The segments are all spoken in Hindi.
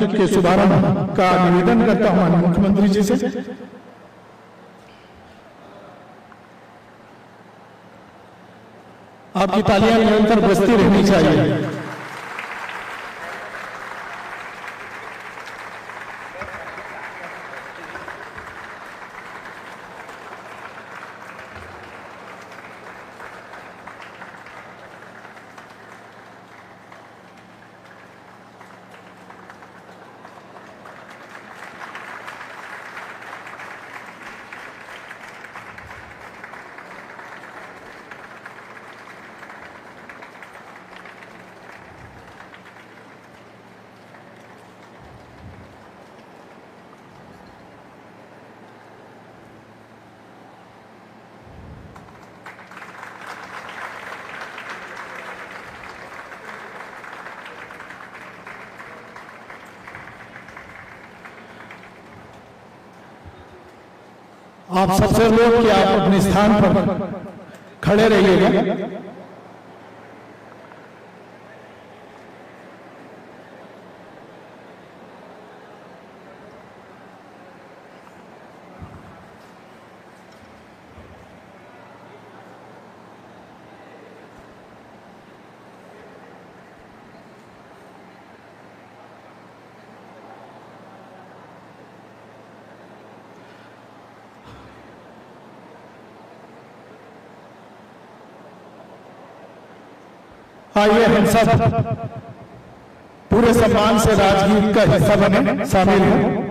के शुभारंभ का निवेदन करता हूं माननीय मुख्यमंत्री जी से। आपकी तालियां निरंतर बजती रहनी चाहिए। आप सबसे लोग कि आप अपने स्थान पर खड़े रहिएगा। आइए हम सब पूरे सम्मान से राजगीत का हिस्सा बने, शामिल हों।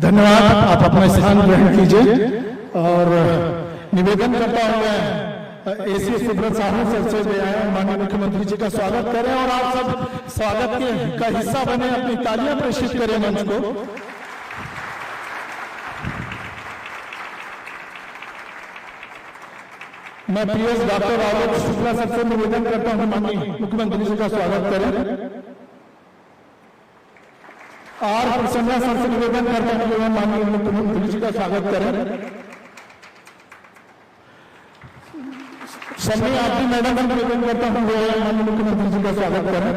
धन्यवाद। आप अपना स्थान ग्रहण कीजिए और निवेदन करता हूं मैं एसी सुब्रत साहू सर से माननीय मुख्यमंत्री जी का स्वागत करें और आप सब स्वागत का हिस्सा बने, अपनी तालियां प्रेषित करें मंच को। मैं PS doctor Alok Shukla sir से निवेदन करता हूं माननीय मुख्यमंत्री जी का स्वागत करें। आर प्रसन्ना सर से निवेदन करता हूं कि माननीय मुख्यमंत्री जी का स्वागत करें। शम्मी आरती मैडम से निवेदन करता हूं माननीय मुख्यमंत्री जी का स्वागत करें।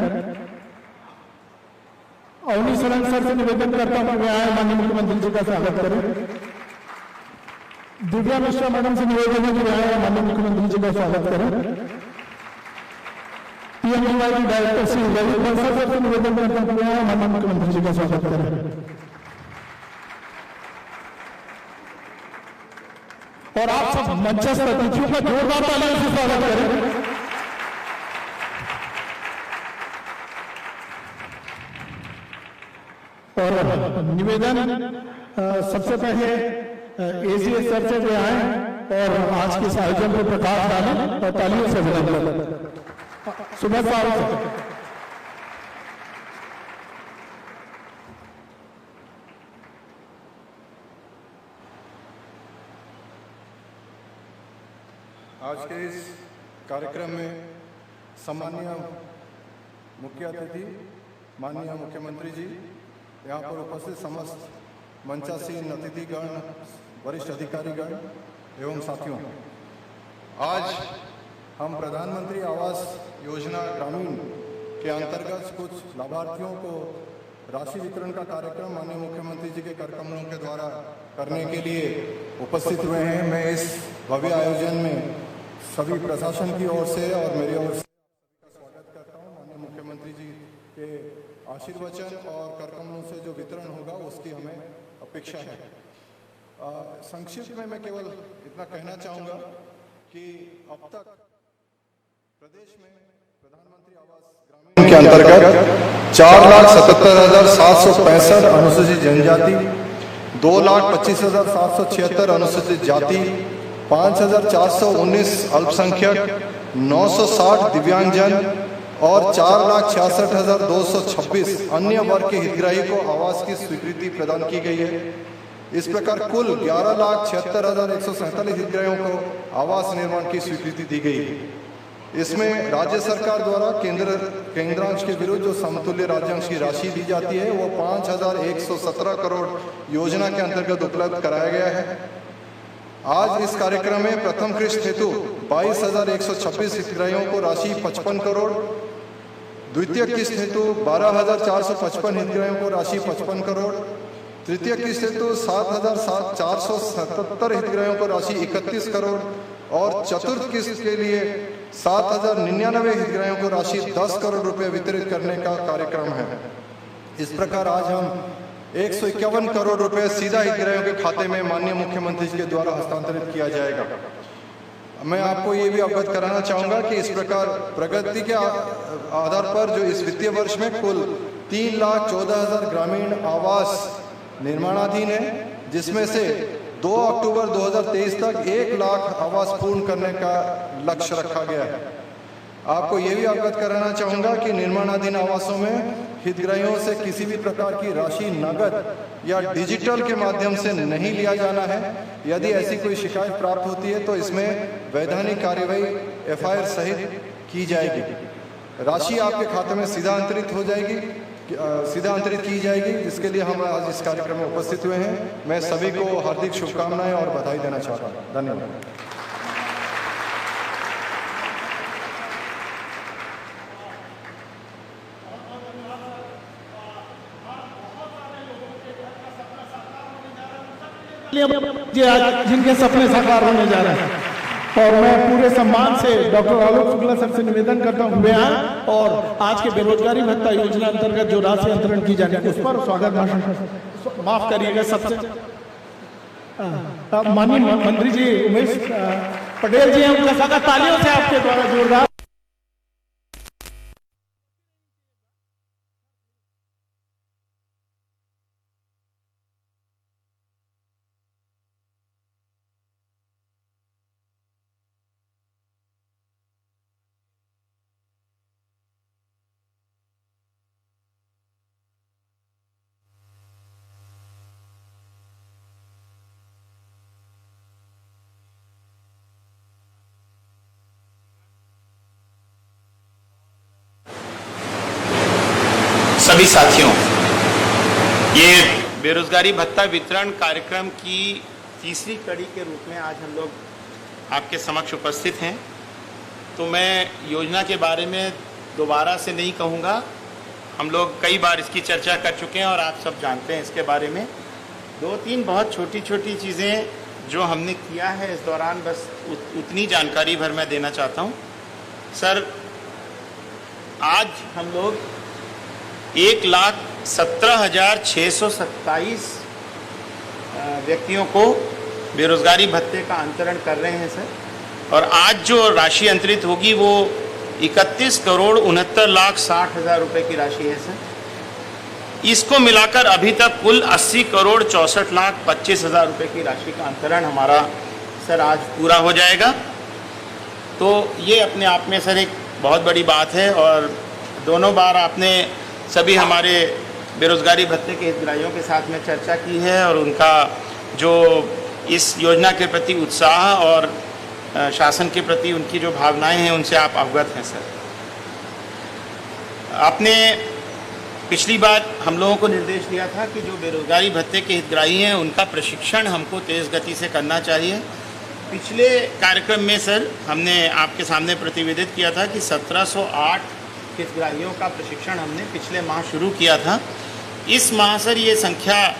अवनी सरन सर से निवेदन करता हूं माननीय मुख्यमंत्री जी का स्वागत करें। दिव्या मिश्रा मैडम से निवेदन है कि माननीय मुख्यमंत्री जी का स्वागत करें। पीएमडीवाई की डायरेक्टर श्री रवि बंसल सर से निवेदन करता हूं माननीय मुख्यमंत्री जी का स्वागत करें। और आप सब मंचस्थ अतिथियों का जोरदार तालियों से स्वागत करें। और निवेदन सबसे पहले एसीएस सर से भी आए और आज के इस आयोजन पर प्रकाश डालें और तालियों से विनम्र करें। सुबह साहब आज के इस कार्यक्रम में सम्मानीय मुख्य अतिथि माननीय मुख्यमंत्री जी, यहाँ पर उपस्थित समस्त मंचासीन अतिथिगण, वरिष्ठ अधिकारीगण एवं साथियों, आज हम प्रधानमंत्री आवास योजना ग्रामीण के अंतर्गत कुछ लाभार्थियों को राशि वितरण का कार्यक्रम माननीय मुख्यमंत्री जी के कर कमलों के द्वारा करने के लिए उपस्थित हुए हैं। मैं इस भव्य आयोजन में सभी प्रशासन की ओर से और मेरी ओर से स्वागत करता हूं। माननीय मुख्यमंत्री जी के आशीर्वचन और कर कमलों से जो वितरण होगा उसकी हमें अपेक्षा है। संक्षिप्त में मैं केवल इतना कहना चाहूँगा कि अब तक प्रदेश में प्रधानमंत्री आवास ग्रामीण के अंतर्गत 4,77,765 अनुसूचित जनजाति, 2,25,776 अनुसूचित जाति, 5,419 अल्पसंख्यक, 960 दिव्यांगजन और 4,66,226 अन्य वर्ग के हितग्राही को आवास की स्वीकृति प्रदान की गई है। इस प्रकार कुल 11,76,147 हितग्राहियों को आवास निर्माण की स्वीकृति दी गई है। इसमें राज्य सरकार द्वारा केंद्रांश के विरुद्ध जो समतुल्य राज्यांश की राशि दी जाती है वो 5,117 करोड़ योजना के अंतर्गत उपलब्ध कराया गया है। आज इस कार्यक्रम में प्रथम किस्त हेतु 22,126 हितग्राहियों को राशि 55 करोड़, द्वितीय किस्त हेतु 12,455 हितग्राहियों को राशि 55 करोड़, तृतीय किस्त हेतु 7,477 हितग्राहियों को राशि 31 करोड़ और चतुर्थ किस्त के लिए 7,099 हितग्राहियों को राशि 10 करोड़ रुपए वितरित करने का कार्यक्रम है। इस प्रकार आज हम 151 करोड़ रुपए सीधा हितग्राहियों के खाते में माननीय मुख्यमंत्री जी के द्वारा हस्तांतरित किया जाएगा। मैं आपको ये भी अवगत कराना चाहूँगा कि इस प्रकार प्रगति के आधार पर जो इस वित्तीय वर्ष में कुल 3,14,000 ग्रामीण आवास निर्माणाधीन है, जिसमें से 2 अक्टूबर 2023 तक 1 लाख आवास पूर्ण करने का लक्ष्य रखा गया है। आपको ये भी अवगत कराना चाहूँगा कि निर्माणाधीन आवासों में हितग्राहियों से किसी भी प्रकार की राशि नगद या डिजिटल के माध्यम से नहीं लिया जाना है। यदि ऐसी कोई शिकायत प्राप्त होती है तो इसमें वैधानिक कार्यवाही FIR सहित की जाएगी। राशि आपके खाते में सीधा अंतरित की जाएगी, जिसके लिए हम आज इस कार्यक्रम में उपस्थित हुए हैं। मैं सभी को हार्दिक शुभकामनाएं और बधाई देना चाहता हूँ। धन्यवाद। जिनके सपने साकार होने जा रहे हैं, और मैं पूरे सम्मान से डॉक्टर आलोक शुक्ला सर से निवेदन करता हूं बयान और आज के बेरोजगारी भत्ता योजना अंतर्गत जो राशि अंतरण की जाने उस पर स्वागत भाषण माफ करिएगा सबसे माननीय मंत्री जी उमेश पटेल जी हैं, उनका स्वागत तालियों से आपके द्वारा जोरदार। सभी साथियों, ये बेरोजगारी भत्ता वितरण कार्यक्रम की तीसरी कड़ी के रूप में आज हम लोग आपके समक्ष उपस्थित हैं। तो मैं योजना के बारे में दोबारा से नहीं कहूँगा, हम लोग कई बार इसकी चर्चा कर चुके हैं और आप सब जानते हैं इसके बारे में। 2-3 बहुत छोटी छोटी चीज़ें जो हमने किया है इस दौरान, बस उतनी जानकारी भर मैं देना चाहता हूँ। सर, आज हम लोग 1,17,627 व्यक्तियों को बेरोजगारी भत्ते का अंतरण कर रहे हैं सर, और आज जो राशि अंतरित होगी वो 31,69,60,000 रुपए की राशि है सर। इसको मिलाकर अभी तक कुल 80,64,25,000 रुपए की राशि का अंतरण हमारा सर आज पूरा हो जाएगा। तो ये अपने आप में सर एक बहुत बड़ी बात है, और दोनों बार आपने सभी हमारे बेरोजगारी भत्ते के हितग्राहियों के साथ में चर्चा की है और उनका जो इस योजना के प्रति उत्साह और शासन के प्रति उनकी जो भावनाएं हैं उनसे आप अवगत हैं सर। आपने पिछली बार हम लोगों को निर्देश दिया था कि जो बेरोजगारी भत्ते के हितग्राही हैं उनका प्रशिक्षण हमको तेज़ गति से करना चाहिए, पिछले कार्यक्रम में सर हमने आपके सामने प्रतिवेदित किया था कि 1708 हितग्राहियों का प्रशिक्षण हमने पिछले माह शुरू किया था। इस माह सर ये संख्या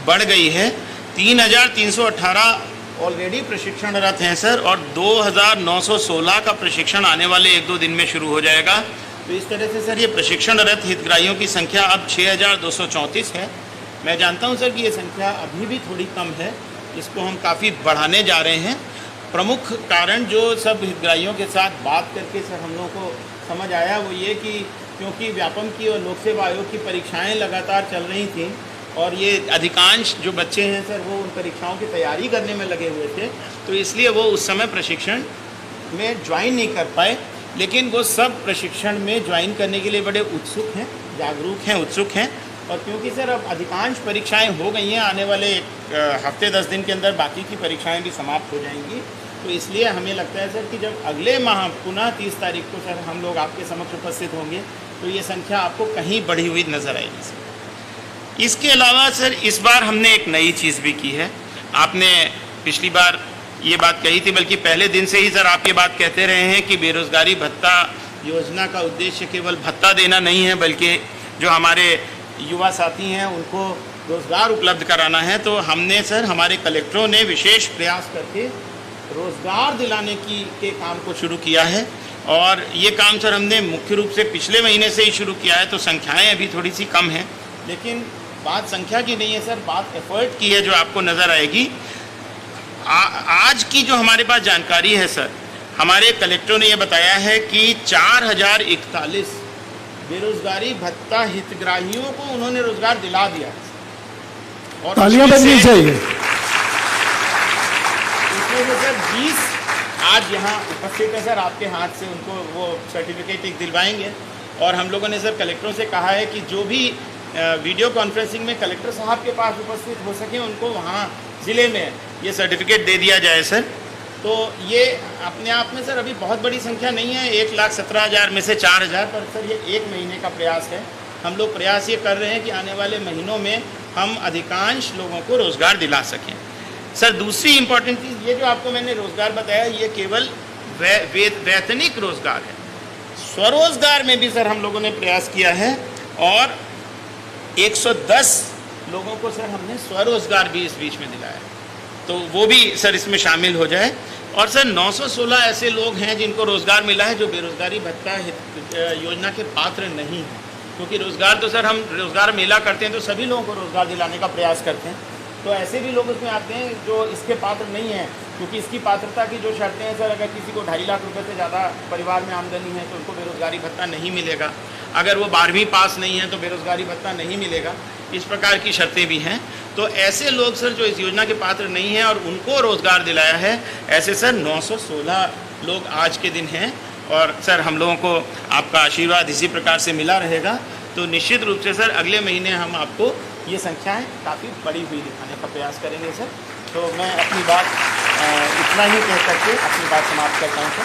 बढ़ गई है, 3318 ऑलरेडी प्रशिक्षणरत हैं सर, और 2916 का प्रशिक्षण आने वाले 1-2 दिन में शुरू हो जाएगा। तो इस तरह से सर ये प्रशिक्षणरत हितग्राहियों की संख्या अब 6234 है। मैं जानता हूं सर कि ये संख्या अभी भी थोड़ी कम है, इसको हम काफ़ी बढ़ाने जा रहे हैं। प्रमुख कारण जो सब हितग्राहियों के साथ बात करके सर हम लोगों को समझ आया वो ये कि क्योंकि व्यापम की और लोक सेवा आयोग की परीक्षाएं लगातार चल रही थीं और ये अधिकांश जो बच्चे हैं सर वो उन परीक्षाओं की तैयारी करने में लगे हुए थे, तो इसलिए वो उस समय प्रशिक्षण में ज्वाइन नहीं कर पाए। लेकिन वो सब प्रशिक्षण में ज्वाइन करने के लिए बड़े उत्सुक हैं, जागरूक हैं, उत्सुक हैं। और क्योंकि सर अब अधिकांश परीक्षाएं हो गई हैं, आने वाले हफ्ते 10 दिन के अंदर बाकी की परीक्षाएं भी समाप्त हो जाएंगी, तो इसलिए हमें लगता है सर कि जब अगले माह पुनः 30 तारीख को सर हम लोग आपके समक्ष उपस्थित होंगे तो ये संख्या आपको कहीं बढ़ी हुई नज़र आएगी सर। इसके अलावा सर इस बार हमने एक नई चीज़ भी की है। आपने पिछली बार ये बात कही थी, बल्कि पहले दिन से ही सर आप ये बात कहते रहे हैं कि बेरोज़गारी भत्ता योजना का उद्देश्य केवल भत्ता देना नहीं है, बल्कि जो हमारे युवा साथी हैं उनको रोज़गार उपलब्ध कराना है। तो हमने सर, हमारे कलेक्टरों ने विशेष प्रयास करके रोज़गार दिलाने के काम को शुरू किया है, और ये काम सर हमने मुख्य रूप से पिछले महीने से ही शुरू किया है। तो संख्याएं अभी थोड़ी सी कम हैं, लेकिन बात संख्या की नहीं है सर, बात एफर्ट की है जो आपको नज़र आएगी। आज की जो हमारे पास जानकारी है सर, हमारे कलेक्टरों ने ये बताया है कि 4041 बेरोजगारी भत्ता हितग्राहियों को उन्होंने रोजगार दिला दिया है। और तालियां बजनी चाहिए। इसमें से सर 20 आज यहाँ उपस्थित है सर, आपके हाथ से उनको वो सर्टिफिकेट एक दिलवाएंगे। और हम लोगों ने सर कलेक्टरों से कहा है कि जो भी वीडियो कॉन्फ्रेंसिंग में कलेक्टर साहब के पास उपस्थित हो सके उनको वहाँ ज़िले में ये सर्टिफिकेट दे दिया जाए सर। तो ये अपने आप में सर अभी बहुत बड़ी संख्या नहीं है, 1,17,000 में से 4,000, पर सर ये 1 महीने का प्रयास है। हम लोग प्रयास ये कर रहे हैं कि आने वाले महीनों में हम अधिकांश लोगों को रोज़गार दिला सकें। सर दूसरी इम्पॉर्टेंट चीज़, ये जो आपको मैंने रोज़गार बताया ये केवल वैतनिक रोज़गार है। स्वरोज़गार में भी सर हम लोगों ने प्रयास किया है और 110 लोगों को सर हमने स्वरोज़गार भी इस बीच में दिलाया है, तो वो भी सर इसमें शामिल हो जाए। और सर 916 ऐसे लोग हैं जिनको रोज़गार मिला है जो बेरोज़गारी भत्ता योजना के पात्र नहीं हैं, क्योंकि रोज़गार तो सर हम रोज़गार मेला करते हैं तो सभी लोगों को रोज़गार दिलाने का प्रयास करते हैं। तो ऐसे भी लोग उसमें आते हैं जो इसके पात्र नहीं हैं, क्योंकि इसकी पात्रता की जो शर्तें हैं सर, अगर किसी को 2.5 लाख रुपए से ज़्यादा परिवार में आमदनी है तो उनको बेरोज़गारी भत्ता नहीं मिलेगा, अगर वो 12वीं पास नहीं है तो बेरोज़गारी भत्ता नहीं मिलेगा, इस प्रकार की शर्तें भी हैं। तो ऐसे लोग सर जो इस योजना के पात्र नहीं हैं और उनको रोज़गार दिलाया है, ऐसे सर 916 लोग आज के दिन हैं। और सर हम लोगों को आपका आशीर्वाद इसी प्रकार से मिला रहेगा, तो निश्चित रूप से सर अगले महीने हम आपको ये संख्याएं काफ़ी बड़ी हुई दिखाने का प्रयास करेंगे सर। तो मैं अपनी बात इतना ही कह करके अपनी बात समाप्त करता हूँ सर।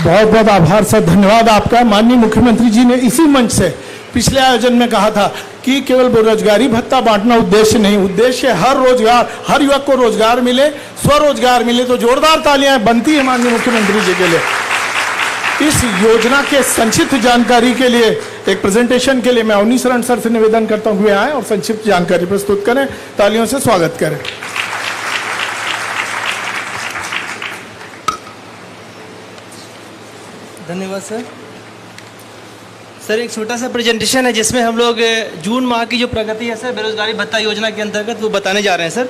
बहुत बहुत आभार सर, धन्यवाद आपका। माननीय मुख्यमंत्री जी ने इसी मंच से पिछले आयोजन में कहा था कि केवल बेरोजगारी भत्ता बांटना उद्देश्य नहीं, उद्देश्य हर रोजगार, हर युवक को रोजगार मिले, स्वरोजगार मिले। तो जोरदार तालियां बनती है माननीय मुख्यमंत्री जी के लिए। इस योजना के संक्षिप्त जानकारी के लिए एक प्रेजेंटेशन के लिए मैं अवनी शरण सर से निवेदन करता हुए आए और संक्षिप्त जानकारी प्रस्तुत करें। तालियों से स्वागत करें। धन्यवाद सर। सर एक छोटा सा प्रेजेंटेशन है जिसमें हम लोग जून माह की जो प्रगति है सर बेरोजगारी भत्ता योजना के अंतर्गत वो बताने जा रहे हैं सर।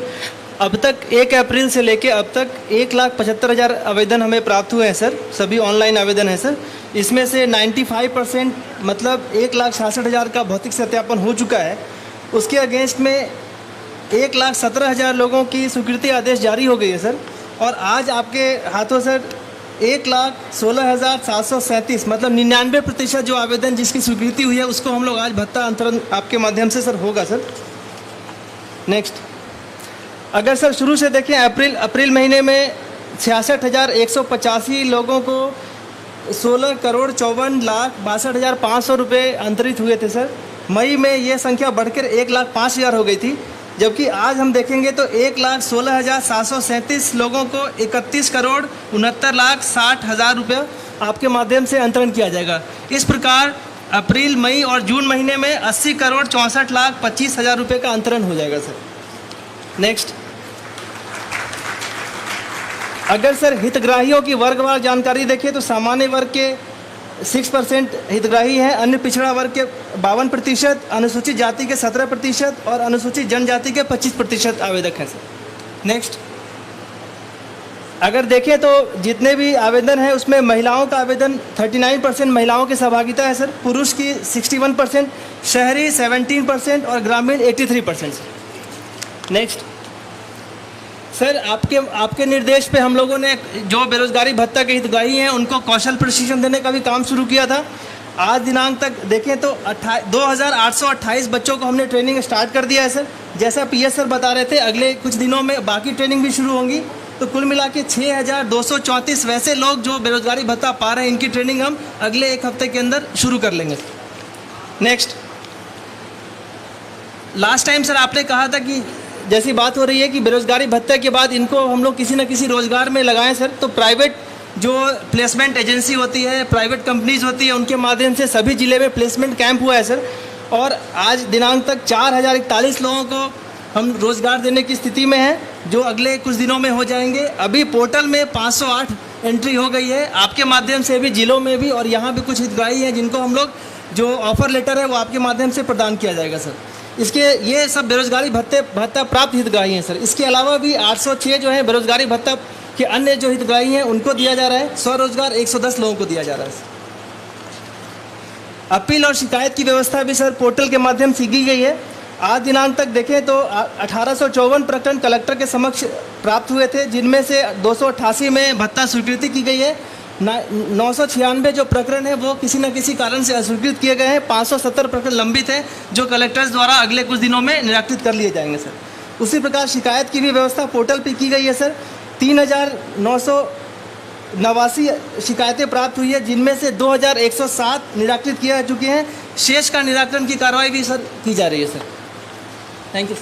अब तक 1 अप्रैल से लेके अब तक 1,75,000 आवेदन हमें प्राप्त हुए हैं सर, सभी ऑनलाइन आवेदन है सर। इसमें से 95% मतलब 1,66,000 का भौतिक सत्यापन हो चुका है। उसके अगेंस्ट में 1,17,000 लोगों की स्वीकृति आदेश जारी हो गई है सर। और आज आपके हाथों सर 1,16,737 मतलब 99% जो आवेदन जिसकी स्वीकृति हुई है उसको हम लोग आज भत्ता अंतरण आपके माध्यम से सर होगा सर। नेक्स्ट, अगर सर शुरू से देखें अप्रैल महीने में 66,185 लोगों को 16,54,62,500 रुपये अंतरित हुए थे सर। मई में ये संख्या बढ़कर 1,05,000 हो गई थी, जबकि आज हम देखेंगे तो 1,16,737 लोगों को 31,69,60,000 रुपये आपके माध्यम से अंतरण किया जाएगा। इस प्रकार अप्रैल, मई और जून महीने में 80,64,25,000 रुपये का अंतरण हो जाएगा सर। नेक्स्ट, अगर सर हितग्राहियों की वर्गवार जानकारी देखें तो सामान्य वर्ग के 6% हितग्राही हैं, अन्य पिछड़ा वर्ग के 52%, अनुसूचित जाति के 17% और अनुसूचित जनजाति के 25% आवेदक हैं सर। नेक्स्ट, अगर देखें तो जितने भी आवेदन हैं उसमें महिलाओं का आवेदन 39% महिलाओं की सहभागिता है सर, पुरुष की 61%, शहरी 17% और ग्रामीण 83% सर। नेक्स्ट सर, आपके निर्देश पे हम लोगों ने जो बेरोजगारी भत्ता के हितग्राही हैं उनको कौशल प्रशिक्षण देने का भी काम शुरू किया था। आज दिनांक तक देखें तो 2,828 बच्चों को हमने ट्रेनिंग स्टार्ट कर दिया है सर। जैसा PS सर बता रहे थे, अगले कुछ दिनों में बाकी ट्रेनिंग भी शुरू होंगी। तो कुल मिला के 6,234 वैसे लोग जो बेरोजगारी भत्ता पा रहे हैं, इनकी ट्रेनिंग हम अगले 1 हफ्ते के अंदर शुरू कर लेंगे। नेक्स्ट, लास्ट टाइम सर आपने कहा था कि जैसी बात हो रही है कि बेरोजगारी भत्ते के बाद इनको हम लोग किसी न किसी रोजगार में लगाएं सर। तो प्राइवेट जो प्लेसमेंट एजेंसी होती है, प्राइवेट कंपनीज होती है, उनके माध्यम से सभी जिले में प्लेसमेंट कैंप हुआ है सर। और आज दिनांक तक 4,041 लोगों को हम रोजगार देने की स्थिति में हैं, जो अगले कुछ दिनों में हो जाएंगे। अभी पोर्टल में 508 एंट्री हो गई है। आपके माध्यम से भी जिलों में भी और यहाँ भी कुछ हितग्राही हैं जिनको हम लोग जो ऑफर लेटर है वो आपके माध्यम से प्रदान किया जाएगा सर। इसके ये सब बेरोजगारी भत्ता प्राप्त हितग्राही हैं सर। इसके अलावा भी 806 जो है बेरोजगारी भत्ता के अन्य जो हितग्राही हैं उनको दिया जा रहा है। स्वरोजगार 110 लोगों को दिया जा रहा है। अपील और शिकायत की व्यवस्था भी सर पोर्टल के माध्यम से की गई है। आज दिनांक तक देखें तो 1854 प्रकरण कलेक्टर के समक्ष प्राप्त हुए थे, जिनमें से 288 में भत्ता स्वीकृति की गई है। 996 जो प्रकरण है वो किसी न किसी कारण से अस्वीकृत किए गए हैं। 570 प्रकरण लंबित हैं जो कलेक्टर्स द्वारा अगले कुछ दिनों में निराकृत कर लिए जाएंगे सर। उसी प्रकार शिकायत की भी व्यवस्था पोर्टल पर की गई है सर। 3,989 शिकायतें प्राप्त हुई है, जिनमें से 2,107 निराकृत किए जा चुके हैं। शेष का निराकरण की कार्रवाई भी सर की जा रही है सर। Thank you.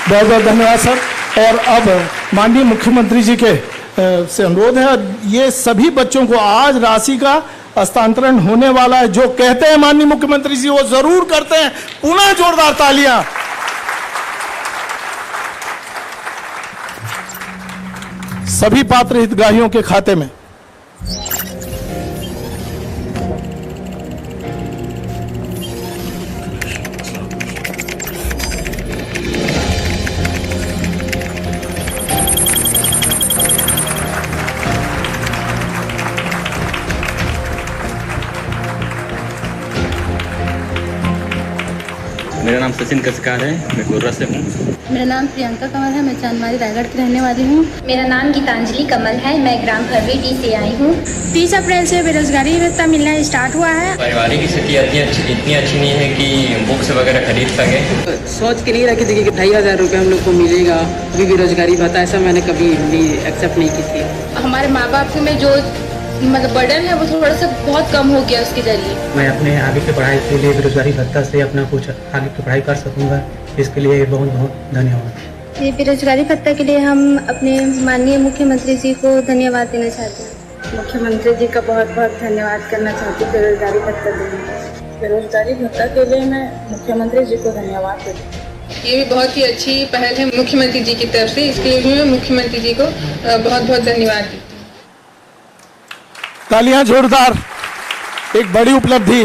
बहुत बहुत धन्यवाद सर। और अब माननीय मुख्यमंत्री जी के से अनुरोध है, ये सभी बच्चों को आज राशि का हस्तांतरण होने वाला है। जो कहते हैं माननीय मुख्यमंत्री जी वो जरूर करते हैं। पुनः जोरदार तालियां। सभी पात्र हितग्राहियों के खाते में। मेरा नाम सचिन कसकार है, मैं गोर्रा से हूँ। मेरा नाम प्रियंका कंवर है, मैं चांदमारी रायगढ़ की रहने वाली हूँ। मेरा नाम गीतांजलि कमल है, मैं ग्राम खरवी टी से आई हूँ। 30 अप्रैल से बेरोजगारी भत्ता मिलना स्टार्ट हुआ है। पारिवारिक स्थिति इतनी अच्छी नहीं है कि बुक्स वगैरह खरीद सके। सोच के लिए रखी थी कि 2,500 रुपये हम लोग को मिलेगा, अभी बेरोजगारी भत्ता, ऐसा मैंने कभी भी एक्सेप्ट नहीं की थी। हमारे माँ बाप में जो मतलब बर्डन है वो थोड़ा सा बहुत कम हो गया उसके जरिए। मैं अपने आगे की पढ़ाई के लिए बेरोजगारी भत्ता से अपना कुछ आगे की पढ़ाई कर सकूंगा, इसके लिए बहुत बहुत धन्यवाद। ये बेरोजगारी भत्ता के लिए हम अपने माननीय मुख्यमंत्री जी को धन्यवाद देना चाहते हैं। मुख्यमंत्री जी का बहुत बहुत धन्यवाद करना चाहती हूँ बेरोजगारी भत्ता देने। बेरोजगारी भत्ता के लिए मैं मुख्यमंत्री जी को धन्यवाद देती हूँ। ये भी बहुत ही अच्छी पहल है मुख्यमंत्री जी की तरफ से, इसके लिए मैं मुख्यमंत्री जी को बहुत बहुत धन्यवाद देती हूँ। तालियां जोरदार। एक बड़ी उपलब्धि,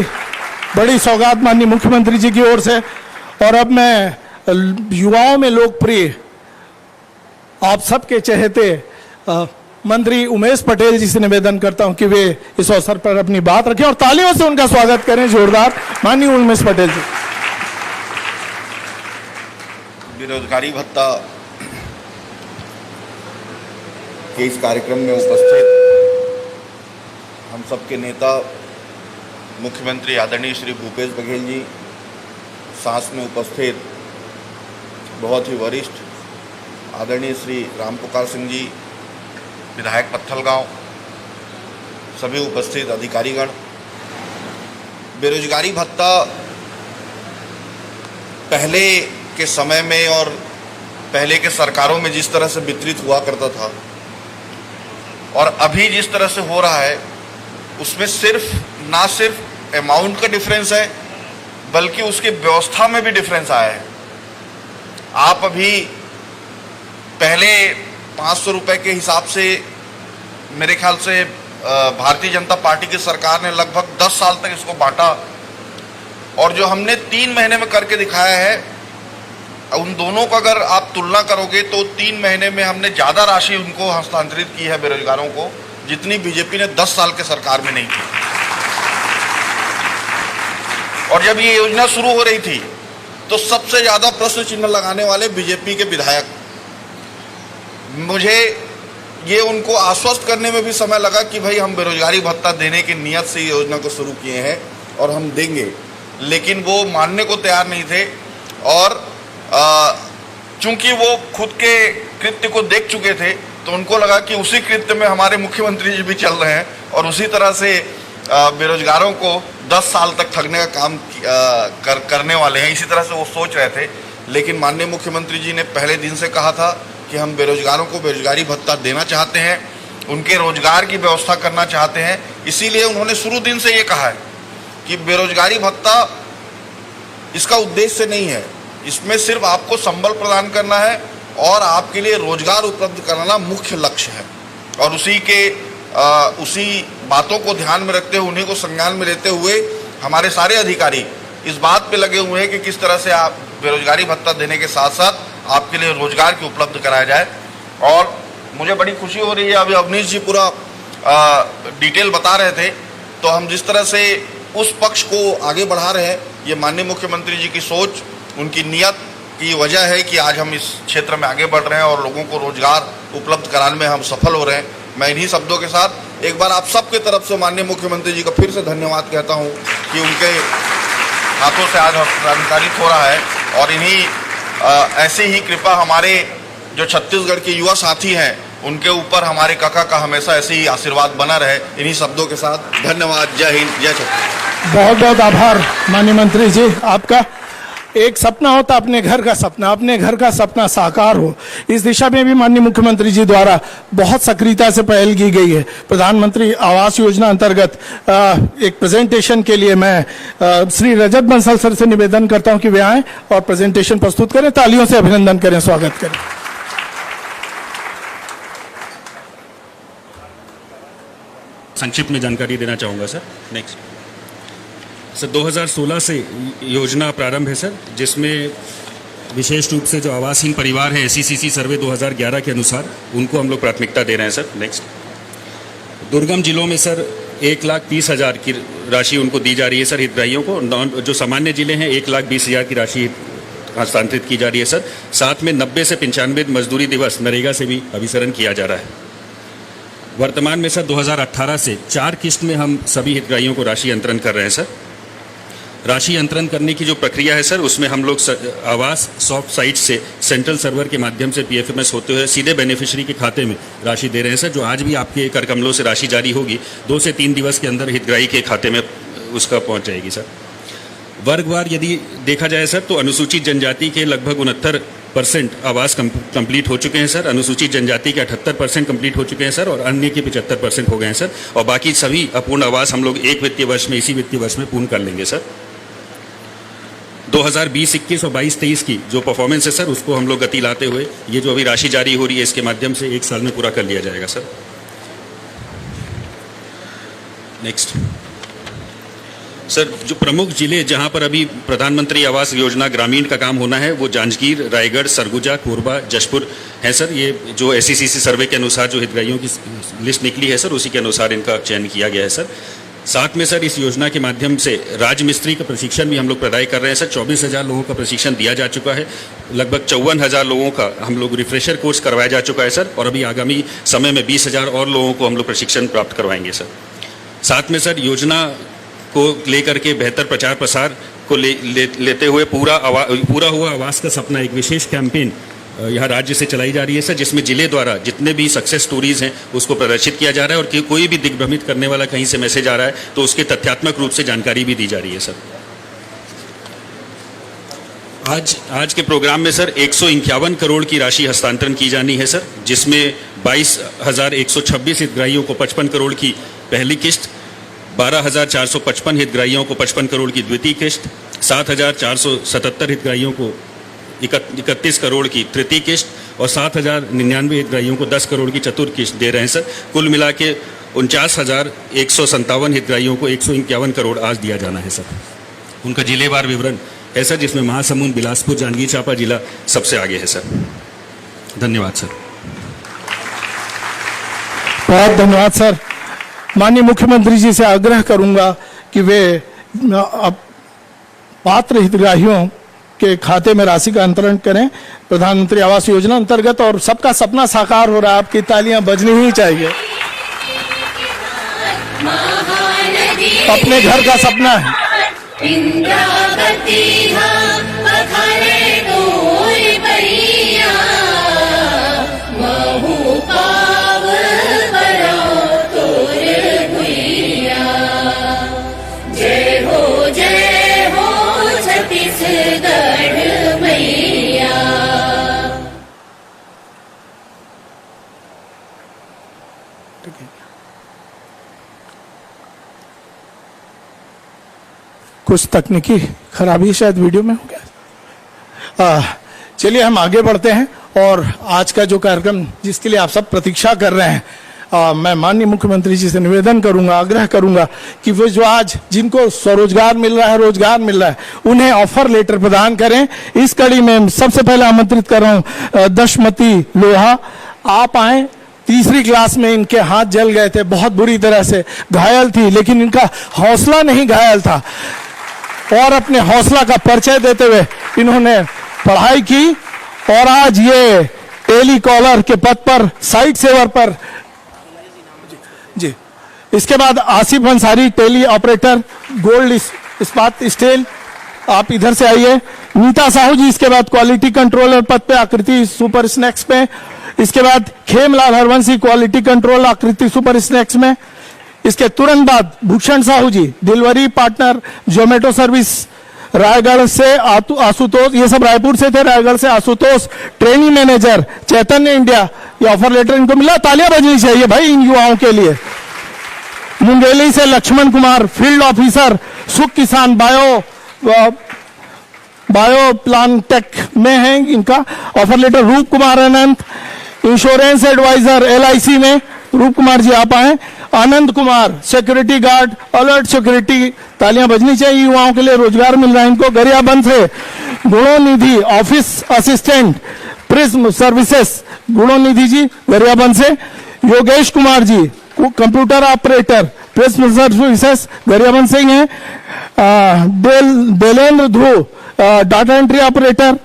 बड़ी सौगात माननीय मुख्यमंत्री जी की ओर से। और अब मैं युवाओं में लोकप्रिय, आप सबके चहेते मंत्री उमेश पटेल जी से निवेदन करता हूं कि वे इस अवसर पर अपनी बात रखें और तालियों से उनका स्वागत करें जोरदार। माननीय उमेश पटेल जी। बेरोजगारी भत्ता के इस कार्यक्रम में उपस्थित हम सबके नेता मुख्यमंत्री आदरणीय श्री भूपेश बघेल जी, साथ में उपस्थित बहुत ही वरिष्ठ आदरणीय श्री रामपुकार सिंह जी, विधायक पत्थलगांव, सभी उपस्थित अधिकारीगण। बेरोजगारी भत्ता पहले के समय में और पहले के सरकारों में जिस तरह से वितरित हुआ करता था और अभी जिस तरह से हो रहा है, उसमें ना सिर्फ अमाउंट का डिफरेंस है बल्कि उसकी व्यवस्था में भी डिफरेंस आया है। आप अभी पहले 500 रुपए के हिसाब से मेरे ख्याल से भारतीय जनता पार्टी की सरकार ने लगभग 10 साल तक इसको बांटा, और जो हमने 3 महीने में करके दिखाया है, उन दोनों का अगर आप तुलना करोगे तो 3 महीने में हमने ज़्यादा राशि उनको हस्तांतरित की है बेरोजगारों को, जितनी बीजेपी ने 10 साल के सरकार में नहीं की। और जब ये योजना शुरू हो रही थी तो सबसे ज़्यादा प्रश्न चिन्ह लगाने वाले बीजेपी के विधायक। मुझे ये उनको आश्वस्त करने में भी समय लगा कि भाई हम बेरोजगारी भत्ता देने की नियत से योजना को शुरू किए हैं और हम देंगे, लेकिन वो मानने को तैयार नहीं थे। और चूंकि वो खुद के कृत्य को देख चुके थे तो उनको लगा कि उसी कृत्य में हमारे मुख्यमंत्री जी भी चल रहे हैं और उसी तरह से बेरोजगारों को 10 साल तक ठगने का काम करने वाले हैं, इसी तरह से वो सोच रहे थे। लेकिन माननीय मुख्यमंत्री जी ने पहले दिन से कहा था कि हम बेरोजगारों को बेरोजगारी भत्ता देना चाहते हैं, उनके रोजगार की व्यवस्था करना चाहते हैं। इसीलिए उन्होंने शुरू दिन से ये कहा है कि बेरोजगारी भत्ता इसका उद्देश्य नहीं है, इसमें सिर्फ आपको संबल प्रदान करना है और आपके लिए रोजगार उपलब्ध कराना मुख्य लक्ष्य है। और उसी बातों को ध्यान में रखते हुए, उन्हीं को संज्ञान में लेते हुए हमारे सारे अधिकारी इस बात पे लगे हुए हैं कि किस तरह से आप बेरोजगारी भत्ता देने के साथ साथ आपके लिए रोजगार की उपलब्ध कराया जाए। और मुझे बड़ी खुशी हो रही है, अभी अवनीश जी पूरा डिटेल बता रहे थे, तो हम जिस तरह से उस पक्ष को आगे बढ़ा रहे हैं, ये माननीय मुख्यमंत्री जी की सोच, उनकी नियत की वजह है कि आज हम इस क्षेत्र में आगे बढ़ रहे हैं और लोगों को रोजगार उपलब्ध कराने में हम सफल हो रहे हैं। मैं इन्हीं शब्दों के साथ एक बार आप सबके तरफ से माननीय मुख्यमंत्री जी का फिर से धन्यवाद कहता हूं कि उनके हाथों से आज हस्तांतरित हो रहा है। और इन्हीं ऐसी ही कृपा हमारे जो छत्तीसगढ़ के युवा साथी हैं उनके ऊपर हमारे काका का हमेशा ऐसे ही आशीर्वाद बना रहे। इन्हीं शब्दों के साथ धन्यवाद। जय हिंद, जय छत्तीसगढ़। बहुत बहुत आभार माननीय मंत्री जी आपका। एक सपना होता अपने घर का सपना, अपने घर का सपना साकार हो, इस दिशा में भी माननीय मुख्यमंत्री जी द्वारा बहुत सक्रियता से पहल की गई है। प्रधानमंत्री आवास योजना अंतर्गत एक प्रेजेंटेशन के लिए मैं श्री रजत बंसल सर से निवेदन करता हूं कि वे आएं और प्रेजेंटेशन प्रस्तुत करें। तालियों से अभिनंदन करें, स्वागत करें। संक्षिप्त में जानकारी देना चाहूँगा सर। नेक्स्ट सर, 2016 से योजना प्रारंभ है सर, जिसमें विशेष रूप से जो आवासहीन परिवार है SECC सर्वे 2011 के अनुसार उनको हम लोग प्राथमिकता दे रहे हैं सर। नेक्स्ट, दुर्गम जिलों में सर 1,30,000 की राशि उनको दी जा रही है सर हितग्राहियों को। जो सामान्य जिले हैं 1,20,000 की राशि हस्तांतरित की जा रही है सर। साथ में 90 से 95 मजदूरी दिवस नरेगा से भी अभिसरण किया जा रहा है। वर्तमान में सर 2018 से 4 किस्त में हम सभी हितग्राहियों को राशि अंतरण कर रहे हैं सर। राशि अंतरण करने की जो प्रक्रिया है सर, उसमें हम लोग आवास सॉफ्ट साइट से सेंट्रल सर्वर के माध्यम से PFMS होते हुए सीधे बेनिफिशियरी के खाते में राशि दे रहे हैं सर। जो आज भी आपके कर कमलों से राशि जारी होगी 2 से 3 दिवस के अंदर हितग्राही के खाते में उसका पहुंच जाएगी सर। वर्गवार यदि देखा जाए सर, तो अनुसूचित जनजाति के लगभग 69% आवास कंप्लीट हो चुके हैं सर। अनुसूचित जनजाति के 78% कंप्लीट हो चुके हैं सर, और अन्य के 75% हो गए हैं सर। और बाकी सभी अपूर्ण आवास हम लोग एक वित्तीय वर्ष में, इसी वित्तीय वर्ष में पूर्ण कर लेंगे सर। 2020-21 और 22-23 की जो परफॉर्मेंस है सर, उसको हम लोग गति लाते हुए ये जो अभी राशि जारी हो रही है इसके माध्यम से 1 साल में पूरा कर लिया जाएगा सर। नेक्स्ट सर, जो प्रमुख जिले जहां पर अभी प्रधानमंत्री आवास योजना ग्रामीण का काम होना है वो जांजगीर, रायगढ़, सरगुजा, कोरबा, जशपुर है सर। ये जो SECC सर्वे के अनुसार जो हितग्राहियों की लिस्ट निकली है सर, उसी के अनुसार इनका चयन किया गया है सर। साथ में सर इस योजना के माध्यम से राजमिस्त्री का प्रशिक्षण भी हम लोग प्रदान कर रहे हैं सर। 24,000 लोगों का प्रशिक्षण दिया जा चुका है। लगभग 54,000 लोगों का हम लोग रिफ्रेशर कोर्स करवाया जा चुका है सर, और अभी आगामी समय में 20,000 और लोगों को हम लोग प्रशिक्षण प्राप्त करवाएंगे सर। साथ में सर योजना को लेकर के बेहतर प्रचार प्रसार को लेते हुए पूरा हुआ आवास का सपना एक विशेष कैंपेन यहाँ राज्य से चलाई जा रही है सर, जिसमें जिले द्वारा जितने भी सक्सेस स्टोरीज हैं उसको प्रदर्शित किया जा रहा है, और कोई भी दिग्भ्रमित करने वाला कहीं से मैसेज आ रहा है तो उसके तथ्यात्मक रूप से जानकारी भी दी जा रही है सर। आज के प्रोग्राम में सर 151 करोड़ की राशि हस्तांतरण की जानी है सर, जिसमें 22,126 हितग्राहियों को 55 करोड़ की पहली किस्त, 12,455 हितग्राहियों को 55 करोड़ की द्वितीय किस्त, 7,477 हितग्राहियों को 31 करोड़ की तृतीय किस्त और 7,099 हितग्राहियों को 10 करोड़ की चतुर्थ किस्त दे रहे हैं सर। कुल मिला के 49,157 हितग्राहियों को 151 करोड़ आज दिया जाना है सर। उनका जिलेवार विवरण है सर, जिसमें महासमुंद, बिलासपुर, जांजगीर चांपा जिला सबसे आगे है सर। धन्यवाद सर। बहुत धन्यवाद सर। माननीय मुख्यमंत्री जी से आग्रह करूंगा कि वे अब पात्र हितग्राहियों के खाते में राशि का अंतरण करें प्रधानमंत्री आवास योजना अंतर्गत, और सबका सपना साकार हो रहा है, आपकी तालियां बजनी ही चाहिए। अपने घर का सपना है। कुछ तकनीकी खराबी शायद वीडियो में हो गया। चलिए हम आगे बढ़ते हैं और आज का जो कार्यक्रम जिसके लिए आप सब प्रतीक्षा कर रहे हैं, मैं माननीय मुख्यमंत्री जी से निवेदन करूंगा, आग्रह करूंगा कि वो जो आज जिनको स्वरोजगार मिल रहा है, रोजगार मिल रहा है, उन्हें ऑफर लेटर प्रदान करें। इस कड़ी में सबसे पहले आमंत्रित कर रहा हूं दशमती लोहा, आप आए। तीसरी क्लास में इनके हाथ जल गए थे, बहुत बुरी तरह से घायल थी, लेकिन इनका हौसला नहीं घायल था और अपने हौसला का परिचय देते हुए इन्होंने पढ़ाई की और आज ये टेली कॉलर के पद पर, साइट सेवर पर जी। इसके बाद Asif Ansari, tele operator, Gold Ispat steel, आप इधर से आइए। नीता साहू जी इसके बाद क्वालिटी कंट्रोलर पद पे, आकृति सुपर स्नैक्स पे। इसके बाद Khemlal Harvanshi quality control, Aakriti super snacks में। इसके तुरंत बाद Bhushan Sahu ji delivery partner, Zomato service, Raigarh से आशुतोष, ये सब रायपुर से थे, रायगढ़ से Ashutosh training manager, Chaitanya India, ये ऑफर लेटर इनको मिला। तालियां बजनी चाहिए भाई इन युवाओं के लिए। मुंगेली से लक्ष्मण कुमार फील्ड ऑफिसर, सुख किसान बायो प्लान टेक में है इनका offer letter. Roop Kumar Anant insurance advisor LIC में, रूप कुमार जी आप आए। Anand Kumar security guard, alert security, तालियां बजनी चाहिए, युवाओं के लिए रोजगार मिल रहा है इनको। गरियाबंद से Gunonidhi office assistant prism services, Gunonidhi ji Gariaband से। Yogesh Kumar ji computer operator prism services, Gariaband से ही हैं। Delendra Dhruv data entry operator.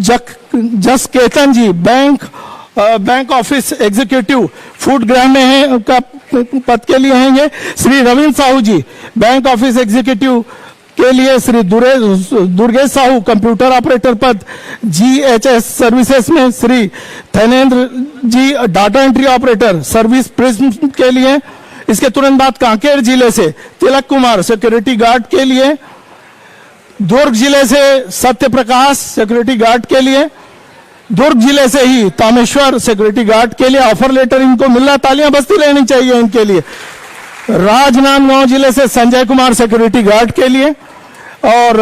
Jas Ketan ji back office executive food gram में है, उनका पद के लिए हैं ये। Shri Ravindra Sahu ji back office executive के लिए। श्री दुर्गेश साहू कंप्यूटर ऑपरेटर पद GHS सर्विसेज में। Shri Dhanendra ji data entry operator service prism के लिए। इसके तुरंत बाद कांकेर जिले से तिलक कुमार सिक्योरिटी गार्ड के लिए। दुर्ग जिले से सत्य प्रकाश सिक्योरिटी गार्ड के लिए। दुर्ग जिले से ही तामेश्वर सिक्योरिटी गार्ड के लिए ऑफर लेटर इनको मिल रहा है, तालियां बजती रहनी चाहिए इनके लिए। राजनांदगांव जिले से संजय कुमार सिक्योरिटी गार्ड के लिए और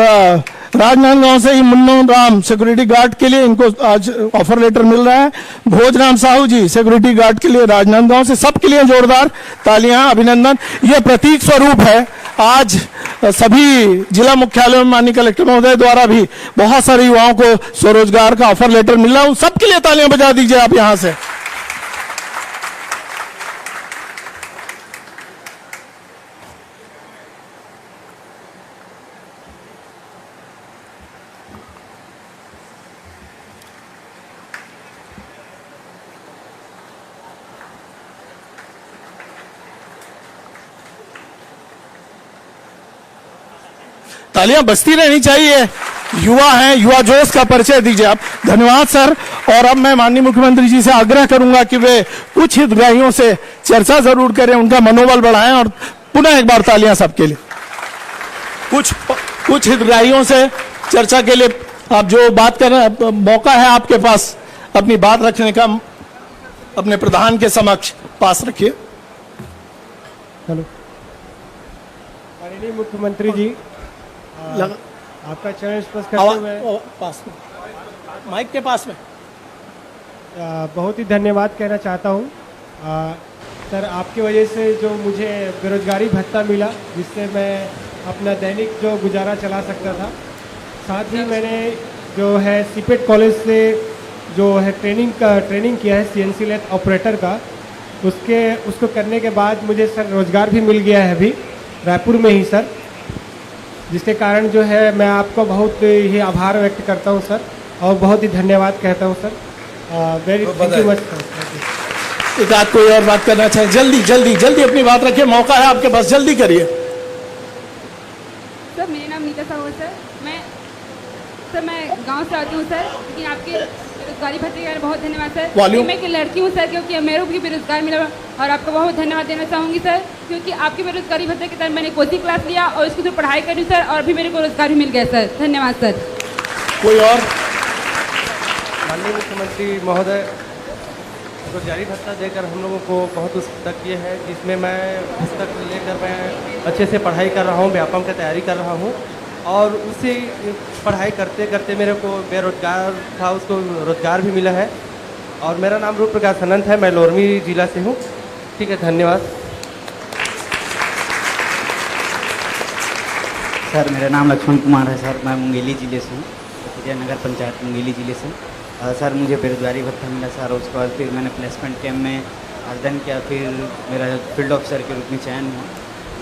राजनांदगांव से ही मुन्नू राम सिक्योरिटी गार्ड के लिए इनको आज ऑफर लेटर मिल रहा है। भोजराम साहू जी सिक्योरिटी गार्ड के लिए राजनांदगांव से, सबके लिए जोरदार तालियां, अभिनंदन। ये प्रतीक स्वरूप है आज सभी जिला मुख्यालयों में माननीय कलेक्टर महोदय द्वारा भी बहुत सारे युवाओं को स्वरोजगार का ऑफर लेटर मिल रहा है, सबके लिए तालियां बजा दीजिए आप यहां से। तालियां बजती रहनी चाहिए, युवा हैं, युवा जोश का परिचय दीजिए आप। धन्यवाद सर। और अब मैं माननीय मुख्यमंत्री जी से आग्रह करूंगा कि वे कुछ हितग्राहियों से चर्चा जरूर करें, उनका मनोबल बढ़ाएं और पुनः एक बार तालियां सबके लिए। कुछ हितग्राहियों से चर्चा के लिए आप जो बात कर रहे हैं, मौका है आपके पास अपनी बात रखने का। अपने प्रधान के समक्ष पास रखिए। हेलो, माननीय मुख्यमंत्री जी, आपका चरण स्पर्श करते हुए पास में, माइक के पास में, बहुत ही धन्यवाद कहना चाहता हूँ। सर, आपकी वजह से जो मुझे बेरोजगारी भत्ता मिला, जिससे मैं अपना दैनिक जो गुजारा चला सकता था, साथ ही मैंने जो है सीपेट कॉलेज से जो है ट्रेनिंग किया है CNC लेथ ऑपरेटर का, उसको करने के बाद मुझे सर रोज़गार भी मिल गया है अभी रायपुर में ही सर, जिसके कारण जो है मैं आपको बहुत ही आभार व्यक्त करता हूं सर, और बहुत ही धन्यवाद कहता हूं sir. Very thank you much. एक आध कोई और बात करना चाहे, जल्दी जल्दी जल्दी अपनी बात रखिए, मौका है आपके पास, जल्दी करिए। सर, मेरा नाम नीता साहू है सर। मैं गांव से आती हूँ सर, लेकिन आपके बेरोजगारी भत्ते के लिए बहुत धन्यवाद सर। मैं एक लड़की हूँ सर, क्योंकि मेरे को भी बेरोजगार मिला, और आपको बहुत धन्यवाद देना चाहूँगी सर, क्योंकि आपके बेरोजगारी भत्ते के तहत मैंने कोचिंग क्लास लिया और इसके थ्रू पढ़ाई करी सर, और अभी मेरे को रोजगार भी मिल गया सर। धन्यवाद सर। कोई और? माननीय मुख्यमंत्री महोदय, रोजगारी भत्ता देकर हम लोगों को बहुत पुस्तक ये है, जिसमें मैं पुस्तक लेकर मैं अच्छे से पढ़ाई कर रहा हूँ, व्यापम की तैयारी कर रहा हूँ, और उसी पढ़ाई करते करते मेरे को बेरोजगार था, उसको रोजगार भी मिला है। और मेरा नाम रूप प्रकाश अनंत है, मैं लोरमी जिला से हूँ। ठीक है, धन्यवाद। सर, मेरा नाम लक्ष्मण कुमार है सर, मैं मुंगेली जिले से हूँ, नगर पंचायत मुंगेली जिले से। सर, मुझे बेरोजगारी भत्ता मिला सर, उसके बाद फिर मैंने प्लेसमेंट कैम्प में आवेदन किया, फिर मेरा फील्ड ऑफिसर के रूप में चयन हुआ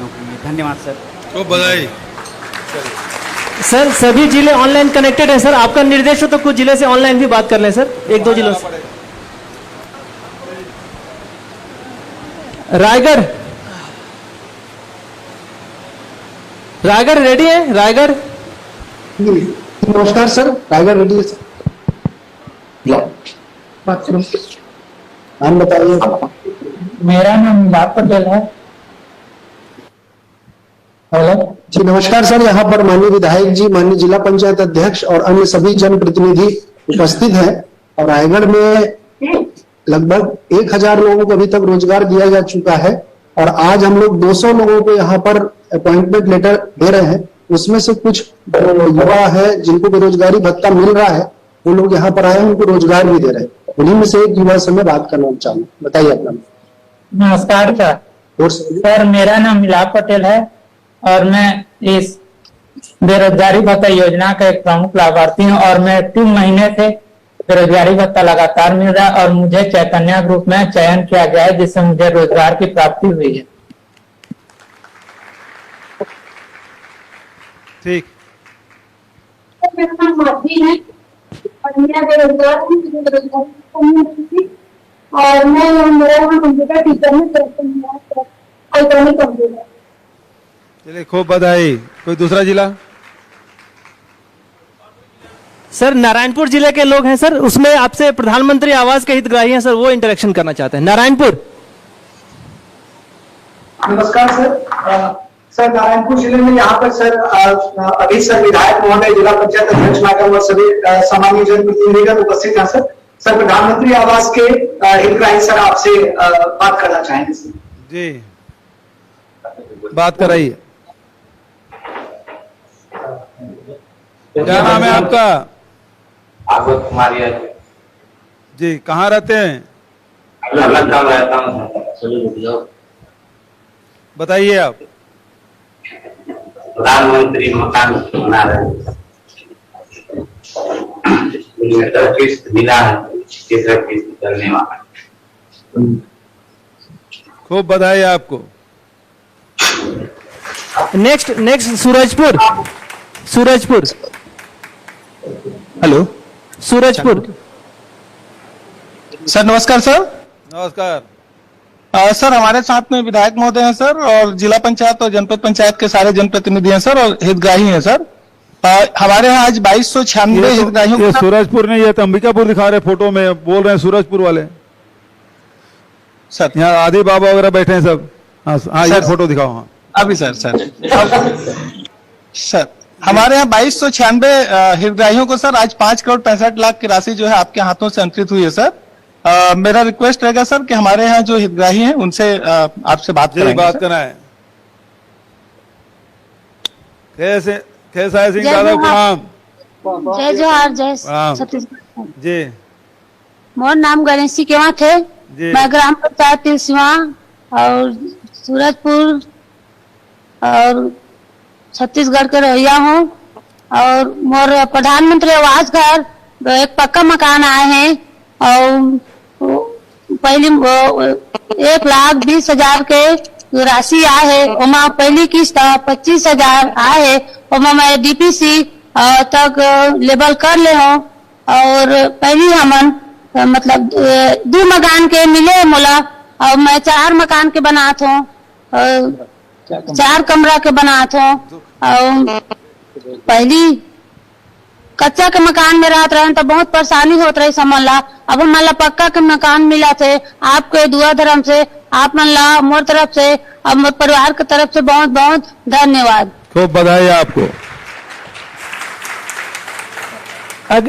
नौकरी में। धन्यवाद सर। तो बधाई सर। सभी जिले ऑनलाइन कनेक्टेड है सर, आपका निर्देश हो तो कुछ जिले से ऑनलाइन भी बात कर लें सर, एक दो जिलों से। रायगढ़ रेडी है? रायगढ़, नमस्कार सर, रायगढ़ रेडी है सर। नाम बताइए। मेरा नाम लाभ पटेल है। हेलो जी, नमस्कार सर। यहाँ पर माननीय विधायक जी, माननीय जिला पंचायत अध्यक्ष और अन्य सभी जनप्रतिनिधि उपस्थित हैं, और रायगढ़ में लगभग 1000 लोगों को अभी तक रोजगार दिया जा चुका है, और आज हम लोग 200 लोगों को यहाँ पर अपॉइंटमेंट लेटर दे रहे हैं। उसमें से कुछ युवा है जिनको बेरोजगारी भत्ता मिल रहा है, वो लोग यहाँ पर आए, उनको रोजगार भी दे रहे हैं। उन्हीं में से एक युवा से मैं बात करना चाहूँ, बताइए अपना। नमस्कार सर, मेरा नाम लाभ पटेल है, और मैं इस बेरोजगारी भत्ता योजना का एक प्रमुख लाभार्थी हूँ, और मैं 3 महीने से बेरोजगारी भत्ता लगातार मिल रहा है, और मुझे चैतन्य ग्रुप में चयन किया गया है, जिससे मुझे रोजगार की प्राप्ति हुई है। ठीक। मेरा नाम माधवी है, और मैं बेरोजगार हूँ, और मेरा यहाँ कंप्यूटर टीचर में कंप्यूटर। चलिए, खूब बधाई। कोई दूसरा जिला? सर, नारायणपुर जिले के लोग हैं सर, उसमें आपसे प्रधानमंत्री आवास के हितग्राही हैं सर, वो इंटरेक्शन करना चाहते हैं। नारायणपुर। नमस्कार सर। सर, नारायणपुर जिले में यहाँ पर सर अभी सर विधायक महोदय, जिला पंचायत अध्यक्ष मैडम और सभी सामान्य जनप्रतिनिधिगण उपस्थित हैं सर। सर, प्रधानमंत्री आवास के हितग्राही सर आपसे बात करना चाहेंगे सर। जी, बात कराइए। क्या नाम है आपका? भागवत कुमार जी, कहाँ रहते हैं? रहता हूँ। बताइए आप। प्रधानमंत्री मकान बना रहे हैं, किस्त मिला है, तीसरा किस्त चलने वाला। खूब बधाई आपको। Next Surajpur. Hello, Surajpur. Sir नमस्कार सर। नमस्कार। सर, हमारे साथ में विधायक महोदय हैं सर, और जिला पंचायत और जनपद पंचायत के सारे जनप्रतिनिधि हैं सर, और हितग्राही हैं सर। हमारे यहाँ आज 2296 हितग्राहियों। ये सूरजपुर नहीं, ये तो अंबिकापुर दिखा रहे फोटो में, बोल रहे हैं सूरजपुर वाले सर। यहाँ आदि बाबा वगैरह बैठे हैं सब। हाँ, ये फोटो दिखाओ। हाँ, अभी सर हमारे यहाँ 2296 हितग्राहियों को सर आज 5,65,00,000 की राशि जो है आपके हाथों से अंतरित हुई है सर। मेरा रिक्वेस्ट रहेगा सर कि हमारे यहाँ जो हितग्राही हैं उनसे आपसे बात करना है। कैसा सिंह दादा प्रणाम। जय जोहार, जय छत्तीसगढ़ जी। मोर नाम गणेशी केवा थे, मैं ग्राम पंचायत तिलसिवा और सूरजपुर और छत्तीसगढ़ के रहिया हूँ। और मोर प्रधानमंत्री आवास घर एक पक्का मकान आए हैं और पहली 1,20,000 के राशि आए है। वहाँ पहली किस्त 25,000 आए है। वहाँ मैं डीपीसी तक लेबल कर ले हूँ। और पहली हमन मतलब 2 मकान के मिले मोला और मैं 4 मकान के बनात हूँ, 4 कमरा के बनात हूँ। और पहली कच्चा के मकान में रहते रहे तो बहुत परेशानी होत रही समझ ला। अब हम ला पक्का के मकान मिला थे आपके दुआ धर्म से, आप मन ला मोर तरफ से और मोर परिवार की तरफ से बहुत बहुत धन्यवाद। खूब बधाई आपको।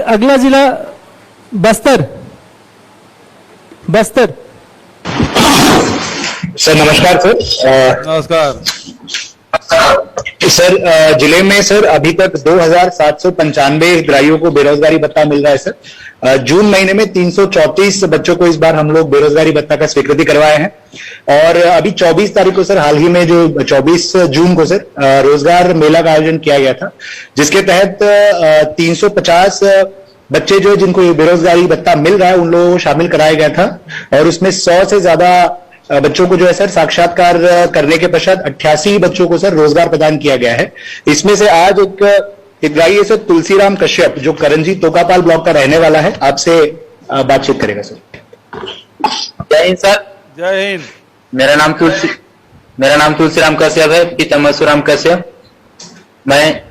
अगला जिला बस्तर। सर नमस्कार सर। नमस्कार सर। जिले में सर अभी तक 2,795 हितग्राहियों को बेरोजगारी भत्ता मिल रहा है सर। जून महीने में 334 बच्चों को इस बार हम लोग बेरोजगारी भत्ता का स्वीकृति करवाए हैं। और अभी 24 तारीख को सर हाल ही में जो 24 जून को सर रोजगार मेला का आयोजन किया गया था, जिसके तहत 350 बच्चे जो जिनको ये बेरोजगारी भत्ता मिल रहा है उन लोगों को शामिल कराया गया था। और उसमें 100 से ज्यादा बच्चों को जो है सर साक्षात्कार करने के पश्चात 88 बच्चों को सर रोजगार प्रदान किया गया है। इसमें से आज एक हितग्राही है सर तुलसीराम कश्यप, जो करंजी तोकापाल ब्लॉक का रहने वाला है, आपसे बातचीत करेगा सर। जय हिंद सर। जय हिंद। मेरा नाम तुलसीराम कश्यप है, पिता मसूराम कश्यप। मैं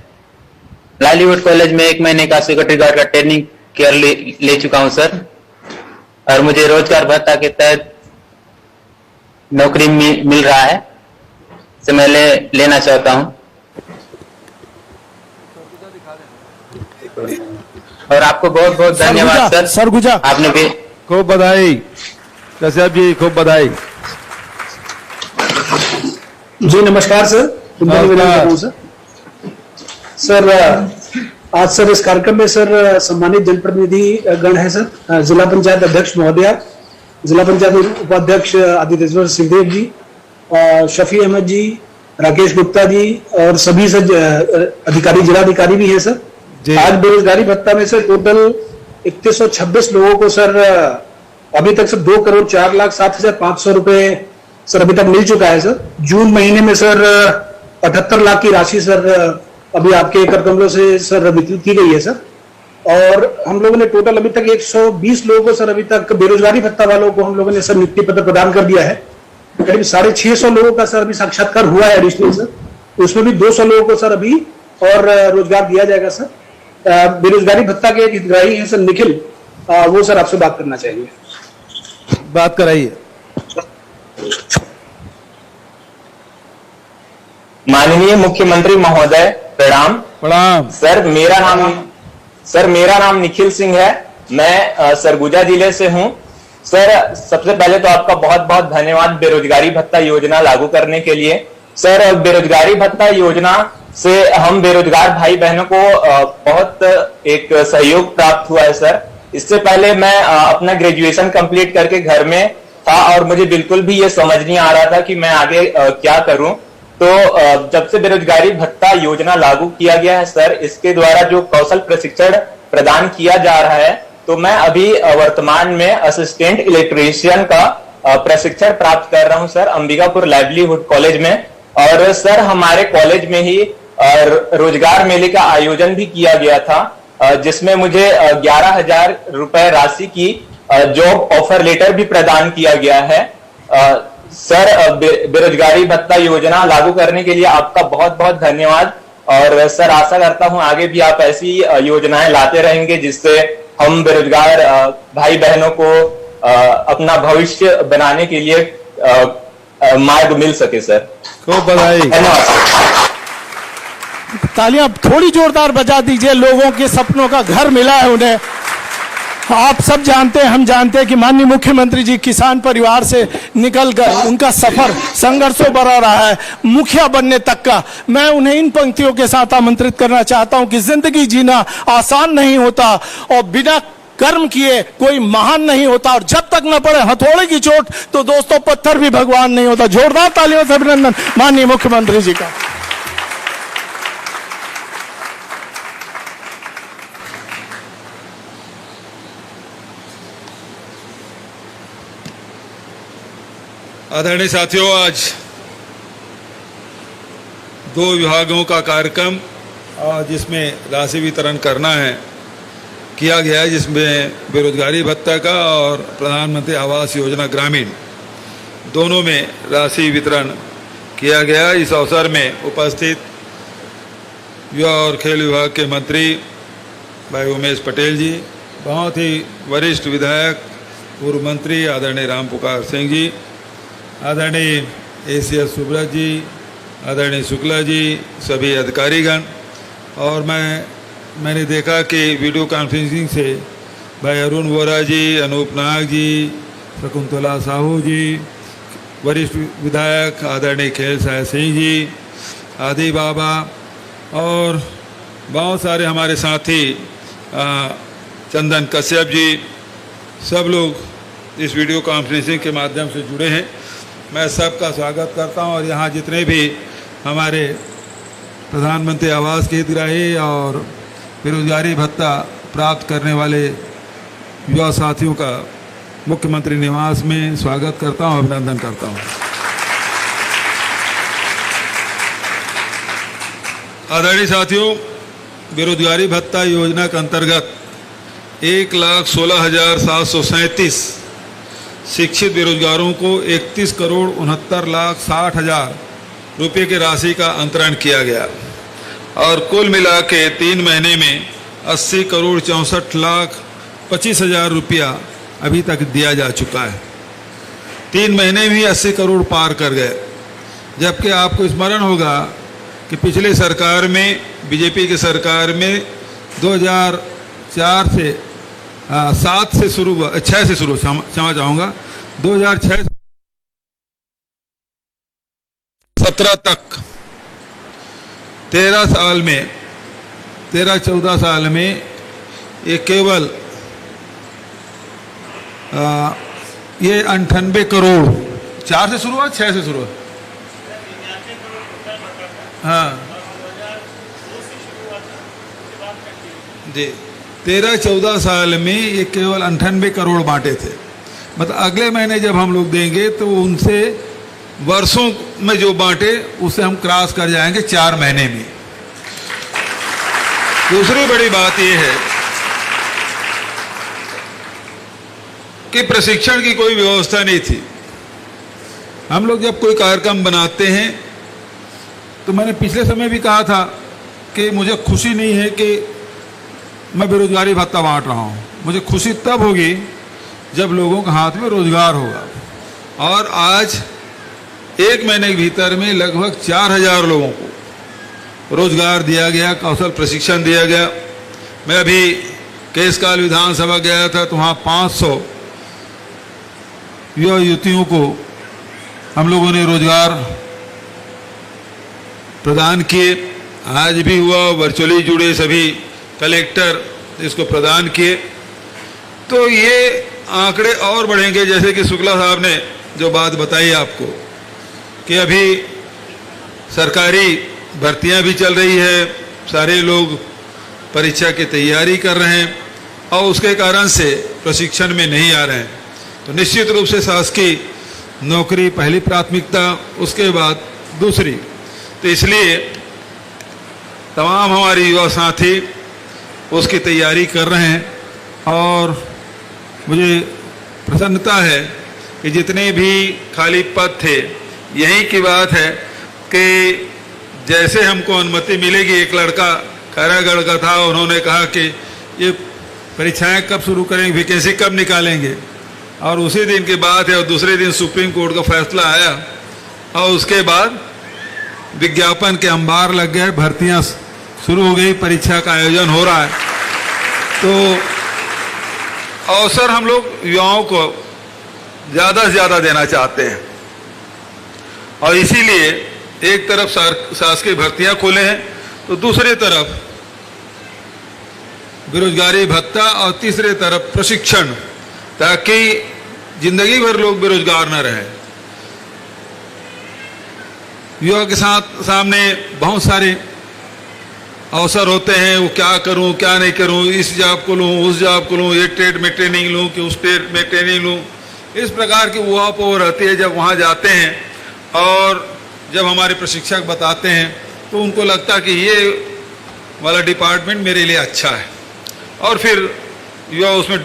लाइवलीहुड कॉलेज में 1 महीने का सिक्योरिटी गार्ड का ट्रेनिंग ले चुका हूं सर। और मुझे रोजगार भत्ता के तहत नौकरी मिल रहा है, से मैं लेना चाहता हूं। और आपको बहुत बहुत धन्यवाद सर। सरगुजा आपने भी खूब बधाई कश्यप जी, खूब बधाई। जी नमस्कार सर। सर आज सर इस कार्यक्रम में सर सम्मानित जनप्रतिनिधि गण है सर, जिला पंचायत अध्यक्ष महोदया, जिला पंचायत उपाध्यक्ष आदित्येश्वर सिंहदेव जी, शफी अहमद जी, राकेश गुप्ता जी और सभी सर अधिकारी, जिलाधिकारी भी है सर। आज बेरोजगारी भत्ता में सर टोटल 3126 लोगों को सर अभी तक सर 2,04,07,500 रुपए सर अभी तक मिल चुका है सर। जून महीने में सर 78 लाख की राशि सर अभी आपके कर कमलों से सर वितरित की गई है सर। और हम लोगों ने टोटल अभी तक 120 लोगों को सर अभी तक बेरोजगारी भत्ता वालों को हम लोगों ने सर नियुक्ति पत्र प्रदान कर दिया है। करीब 650 लोगों का सर अभी साक्षात्कार हुआ है एडिशनल सर। उसमें भी 200 लोगों को सर अभी और रोजगार दिया जाएगा सर। बेरोजगारी भत्ता के एक हितग्राही हैं सर निखिल, वो सर आपसे बात करना चाहिए। बात कराइए। माननीय मुख्यमंत्री महोदय प्रणाम। प्रणाम सर। मेरा नाम निखिल सिंह है, मैं सरगुजा जिले से हूं। सर सबसे पहले तो आपका बहुत बहुत धन्यवाद बेरोजगारी भत्ता योजना लागू करने के लिए। सर बेरोजगारी भत्ता योजना से हम बेरोजगार भाई बहनों को बहुत एक सहयोग प्राप्त हुआ है सर। इससे पहले मैं अपना ग्रेजुएशन कंप्लीट करके घर में था और मुझे बिल्कुल भी ये समझ नहीं आ रहा था कि मैं आगे क्या करूं। तो जब से बेरोजगारी भत्ता योजना लागू किया गया है सर, इसके द्वारा जो कौशल प्रशिक्षण प्रदान किया जा रहा है, तो मैं अभी वर्तमान में असिस्टेंट इलेक्ट्रीशियन का प्रशिक्षण प्राप्त कर रहा हूं सर, अंबिकापुर लाइवलीहुड कॉलेज में। और सर हमारे कॉलेज में ही रोजगार मेले का आयोजन भी किया गया था, जिसमें मुझे 11,000 रुपए राशि की जॉब ऑफर लेटर भी प्रदान किया गया है। सर बेरोजगारी भत्ता योजना लागू करने के लिए आपका बहुत बहुत धन्यवाद। और सर आशा करता हूं आगे भी आप ऐसी योजनाएं लाते रहेंगे, जिससे हम बेरोजगार भाई बहनों को अपना भविष्य बनाने के लिए मार्ग मिल सके सर। खूब बधाई। धन्यवाद सर। तालियां थोड़ी जोरदार बजा दीजिए। लोगों के सपनों का घर मिला है उन्हें। आप सब जानते हैं, हम जानते हैं कि माननीय मुख्यमंत्री जी किसान परिवार से निकलकर उनका सफर संघर्षों भरा रहा है मुखिया बनने तक का। मैं उन्हें इन पंक्तियों के साथ आमंत्रित करना चाहता हूं कि जिंदगी जीना आसान नहीं होता और बिना कर्म किए कोई महान नहीं होता, और जब तक न पड़े हथौड़े की चोट तो दोस्तों पत्थर भी भगवान नहीं होता। जोरदार तालियों से अभिनंदन माननीय मुख्यमंत्री जी का। आदरणीय साथियों, आज 2 विभागों का कार्यक्रम जिसमें राशि वितरण करना है किया गया है, जिसमें बेरोजगारी भत्ता का और प्रधानमंत्री आवास योजना ग्रामीण दोनों में राशि वितरण किया गया। इस अवसर में उपस्थित युवा और खेल विभाग के मंत्री भाई उमेश पटेल जी, बहुत ही वरिष्ठ विधायक पूर्व मंत्री आदरणीय राम पुकार सिंह जी, आदरणीय ACS सुब्रत जी, आदरणीय शुक्ला जी, सभी अधिकारीगण, और मैंने देखा कि वीडियो कॉन्फ्रेंसिंग से भाई अरुण वोरा जी, अनूप नाग जी, शकुंतला साहू जी, वरिष्ठ विधायक आदरणीय खेल साय सिंह जी, आदि बाबा और बहुत सारे हमारे साथी चंदन कश्यप जी, सब लोग इस वीडियो कॉन्फ्रेंसिंग के माध्यम से जुड़े हैं। मैं सबका स्वागत करता हूं, और यहाँ जितने भी हमारे प्रधानमंत्री आवास के हितग्राही और बेरोजगारी भत्ता प्राप्त करने वाले युवा साथियों का मुख्यमंत्री निवास में स्वागत करता हूं, अभिनंदन करता हूं। आदरणीय साथियों, बेरोजगारी भत्ता योजना के अंतर्गत 1,16,737 शिक्षित बेरोजगारों को 31,69,60,000 रुपये की राशि का अंतरण किया गया, और कुल मिला के 3 महीने में 80,64,25,000 रुपया अभी तक दिया जा चुका है। 3 महीने में ही 80 करोड़ पार कर गए, जबकि आपको स्मरण होगा कि पिछले सरकार में, बीजेपी की सरकार में 2004 से 7 से शुरू हुआ, 6 से शुरू, क्षमा चाहूँगा, 2006 17 तक 13-14 साल में ये केवल ये 98 करोड़, 4 से शुरू हुआ, 6 से शुरू हुआ, हाँ जी, 13-14 साल में ये केवल 98 करोड़ बांटे थे। मतलब अगले महीने जब हम लोग देंगे तो उनसे वर्षों में जो बांटे उसे हम क्रॉस कर जाएंगे 4 महीने में। दूसरी बड़ी बात यह है कि प्रशिक्षण की कोई व्यवस्था नहीं थी। हम लोग जब कोई कार्यक्रम बनाते हैं तो मैंने पिछले समय भी कहा था कि मुझे खुशी नहीं है कि मैं बेरोजगारी भत्ता बांट रहा हूँ। मुझे खुशी तब होगी जब लोगों के हाथ में रोजगार होगा, और आज 1 महीने के भीतर में लगभग 4,000 लोगों को रोजगार दिया गया, कौशल प्रशिक्षण दिया गया। मैं अभी केसकाल विधानसभा गया था तो वहाँ 500 युवा युवतियों को हम लोगों ने रोजगार प्रदान किए। आज भी हुआ, वर्चुअली जुड़े सभी कलेक्टर इसको प्रदान किए। तो ये आंकड़े और बढ़ेंगे, जैसे कि शुक्ला साहब ने जो बात बताई आपको कि अभी सरकारी भर्तियां भी चल रही है, सारे लोग परीक्षा की तैयारी कर रहे हैं और उसके कारण से प्रशिक्षण में नहीं आ रहे हैं। तो निश्चित रूप से शासकीय नौकरी पहली प्राथमिकता, उसके बाद दूसरी। तो इसलिए तमाम हमारे युवा साथी उसकी तैयारी कर रहे हैं, और मुझे प्रसन्नता है कि जितने भी खाली पद थे, यही की बात है कि जैसे हमको अनुमति मिलेगी, एक लड़का खैरागढ़ का था, उन्होंने कहा कि ये परीक्षाएं कब शुरू करेंगे, वैकेंसी कब निकालेंगे, और उसी दिन की बात है और दूसरे दिन सुप्रीम कोर्ट का फैसला आया और उसके बाद विज्ञापन के अंबार लग गए, भर्तियां शुरू हो गई, परीक्षा का आयोजन हो रहा है। तो अवसर हम लोग युवाओं को ज़्यादा से ज़्यादा देना चाहते हैं और इसीलिए एक तरफ शासकीय भर्तियां खोले हैं तो दूसरी तरफ बेरोजगारी भत्ता और तीसरी तरफ प्रशिक्षण, ताकि जिंदगी भर लोग बेरोजगार न रहे। युवा के सामने बहुत सारे अवसर होते हैं, वो क्या करूं क्या नहीं करूं, इस जॉब को लूं उस जॉब को लूं, एक ट्रेड में ट्रेनिंग लूं कि उस ट्रेड में ट्रेनिंग लूं, इस प्रकार की उहापोह रहती है। जब वहां जाते हैं और जब हमारे प्रशिक्षक बताते हैं तो उनको लगता कि ये वाला डिपार्टमेंट मेरे लिए अच्छा है और फिर युवा उसमें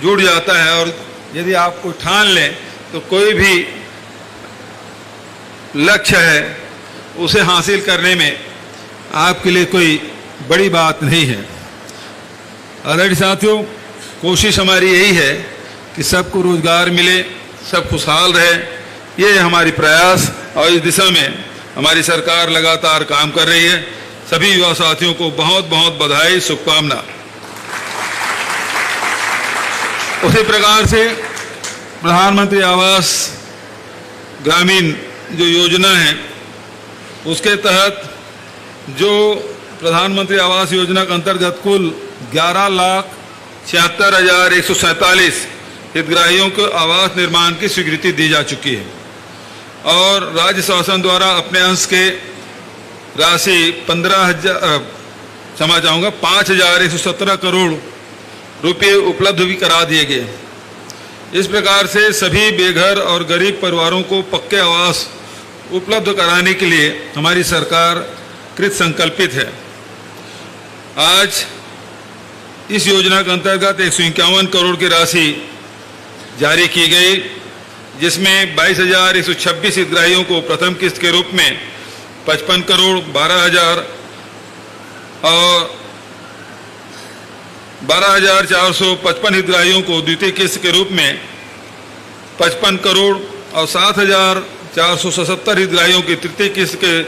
जुड़ जाता है। और यदि आप को ठान लें तो कोई भी लक्ष्य है उसे हासिल करने में आपके लिए कोई बड़ी बात नहीं है। आदरणीय साथियों, कोशिश हमारी यही है कि सबको रोजगार मिले, सब खुशहाल रहे, ये हमारी प्रयास और इस दिशा में हमारी सरकार लगातार काम कर रही है। सभी युवा साथियों को बहुत बहुत बधाई, शुभकामना। उसी प्रकार से प्रधानमंत्री आवास ग्रामीण जो योजना है उसके तहत जो प्रधानमंत्री आवास योजना के अंतर्गत कुल 11,76,147 हितग्राहियों को आवास निर्माण की स्वीकृति दी जा चुकी है और राज्य शासन द्वारा अपने अंश के राशि 5,117 करोड़ रुपए उपलब्ध भी करा दिए गए। इस प्रकार से सभी बेघर और गरीब परिवारों को पक्के आवास उपलब्ध कराने के लिए हमारी सरकार कृत संकल्पित है। आज इस योजना के अंतर्गत 151 करोड़ की राशि जारी की गई, जिसमें 22,126 हितग्राहियों को प्रथम किस्त के रूप में 55 करोड़ 12,000 और 12,455 हितग्राहियों को द्वितीय किस्त के रूप में 55 करोड़ और 7,477 हितग्राहियों की तृतीय किस्त के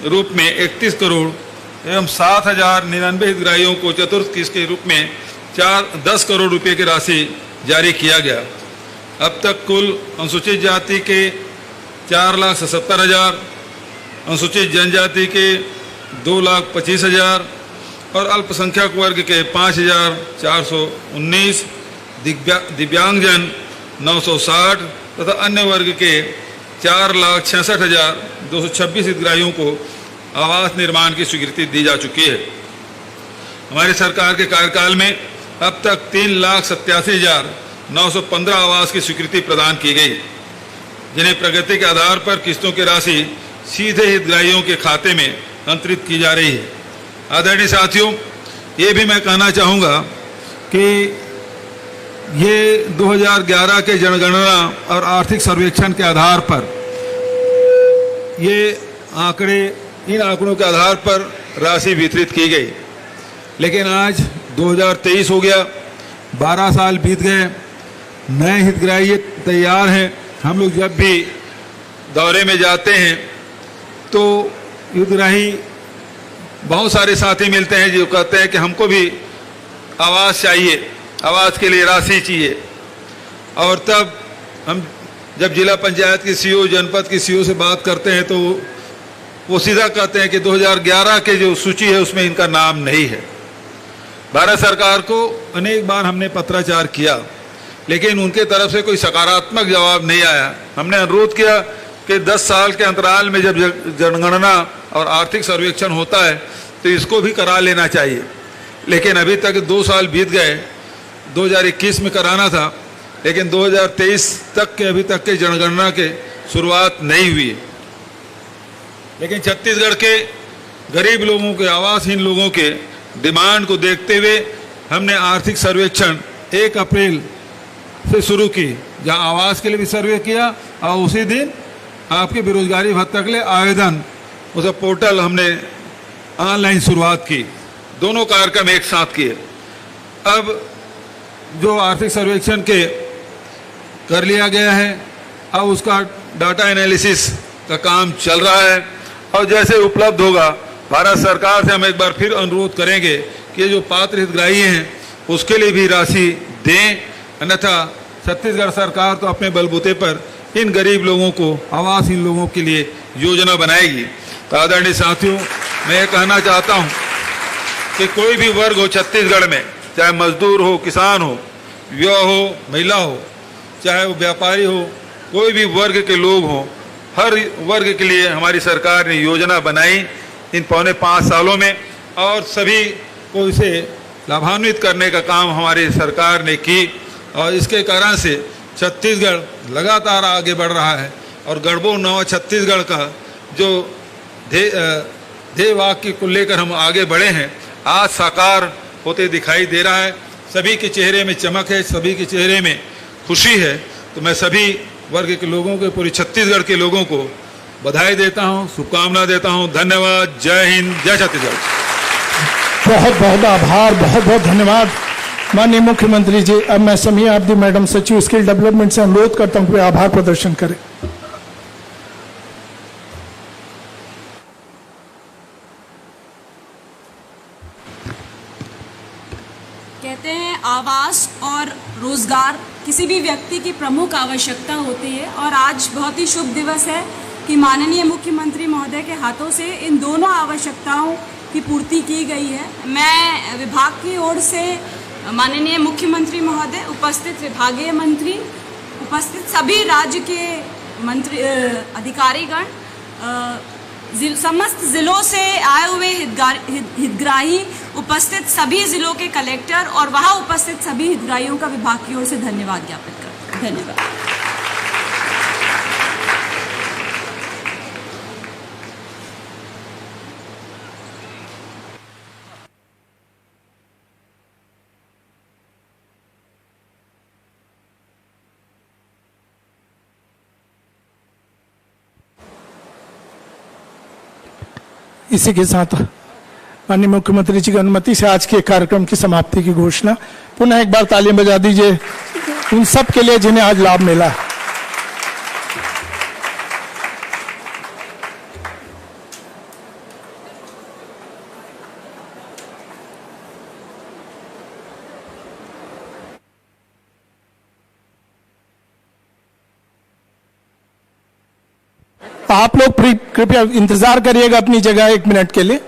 रूप में 31 करोड़ एवं 7,099 हितग्राहियों को चतुर्थ किस्त के रूप में 10 करोड़ रुपए की राशि जारी किया गया। अब तक कुल अनुसूचित जाति के 4,77,000, अनुसूचित जनजाति के 2,25,000 और अल्पसंख्यक वर्ग के 5,419, दिव्यांगजन 960 तथा अन्य वर्ग के 4,66,226 हितग्राहियों को आवास निर्माण की स्वीकृति दी जा चुकी है। हमारी सरकार के कार्यकाल में अब तक 3,87,915 आवास की स्वीकृति प्रदान की गई, जिन्हें प्रगति के आधार पर किस्तों की राशि सीधे हितग्राहियों के खाते में अंतरित की जा रही है। आदरणीय साथियों, ये भी मैं कहना चाहूँगा कि ये 2011 के जनगणना और आर्थिक सर्वेक्षण के आधार पर ये इन आंकड़ों के आधार पर राशि वितरित की गई, लेकिन आज 2023 हो गया, 12 साल बीत गए, नए हितग्राही तैयार हैं। हम लोग जब भी दौरे में जाते हैं तो हितग्राही बहुत सारे साथी मिलते हैं जो कहते हैं कि हमको भी आवास चाहिए, आवास के लिए राशि चाहिए। और तब हम जब जिला पंचायत की सीओ, जनपद की सीओ से बात करते हैं तो वो सीधा कहते हैं कि 2011 के जो सूची है उसमें इनका नाम नहीं है। भारत सरकार को अनेक बार हमने पत्राचार किया, लेकिन उनके तरफ से कोई सकारात्मक जवाब नहीं आया। हमने अनुरोध किया कि 10 साल के अंतराल में जब जनगणना और आर्थिक सर्वेक्षण होता है तो इसको भी करा लेना चाहिए, लेकिन अभी तक 2 साल बीत गए। 2021 में कराना था, लेकिन 2023 तक के अभी तक के जनगणना के शुरुआत नहीं हुई है। लेकिन छत्तीसगढ़ के गरीब लोगों के, आवासहीन लोगों के डिमांड को देखते हुए हमने आर्थिक सर्वेक्षण 1 अप्रैल से शुरू की, जहां आवास के लिए भी सर्वे किया और उसी दिन आपके बेरोजगारी भत्ता के लिए आवेदन, उस पोर्टल हमने ऑनलाइन शुरुआत की। दोनों कार्यक्रम एक साथ किए। अब जो आर्थिक सर्वेक्षण के कर लिया गया है, अब उसका डाटा एनालिसिस का काम चल रहा है और जैसे उपलब्ध होगा भारत सरकार से हम एक बार फिर अनुरोध करेंगे कि ये जो पात्र हितग्राही हैं उसके लिए भी राशि दें, अन्यथा छत्तीसगढ़ सरकार तो अपने बलबूते पर इन गरीब लोगों को, आवासहीन लोगों के लिए योजना बनाएगी। तो आदरणीय साथियों, मैं ये कहना चाहता हूँ कि कोई भी वर्ग हो छत्तीसगढ़ में, चाहे मजदूर हो, किसान हो, युवा हो, महिला हो, चाहे वो व्यापारी हो, कोई भी वर्ग के लोग हों, हर वर्ग के लिए हमारी सरकार ने योजना बनाई इन पौने 5 सालों में, और सभी को इसे लाभान्वित करने का काम हमारी सरकार ने की, और इसके कारण से छत्तीसगढ़ लगातार आगे बढ़ रहा है। और गढ़बो नवा छत्तीसगढ़ का जो ध्येय वाक्य को लेकर हम आगे बढ़े हैं, आज साकार होते दिखाई दे रहा है। सभी के चेहरे में चमक है, सभी के चेहरे में खुशी है। तो मैं सभी वर्ग के लोगों को, पूरी छत्तीसगढ़ के लोगों को बधाई देता हूं, शुभकामना देता हूं। धन्यवाद। जय हिंद, जय छत्तीसगढ़। बहुत बहुत आभार, बहुत बहुत धन्यवाद माननीय मुख्यमंत्री जी। अब मैं समिया आब्दी मैडम सचिव स्किल डेवलपमेंट से अनुरोध करता हूं कि आभार प्रदर्शन करें। कहते हैं आवास और रोजगार किसी भी व्यक्ति की प्रमुख आवश्यकता होती है, और आज बहुत ही शुभ दिवस है कि माननीय मुख्यमंत्री महोदय के हाथों से इन दोनों आवश्यकताओं की पूर्ति की गई है। मैं विभाग की ओर से माननीय मुख्यमंत्री महोदय, उपस्थित विभागीय मंत्री, उपस्थित सभी राज्य के मंत्री अधिकारीगण, समस्त जिलों से आए हुए हितग्राही, उपस्थित सभी जिलों के कलेक्टर और वहां उपस्थित सभी हितग्राहियों का विभाग की ओर से धन्यवाद ज्ञापित करते हैं। धन्यवाद। इसी के साथ माननीय मुख्यमंत्री जी की अनुमति से आज के कार्यक्रम की समाप्ति की घोषणा। पुनः एक बार तालियां बजा दीजिए उन सब के लिए जिन्हें आज लाभ मिला। आप लोग कृपया इंतजार करिएगा अपनी जगह 1 मिनट के लिए।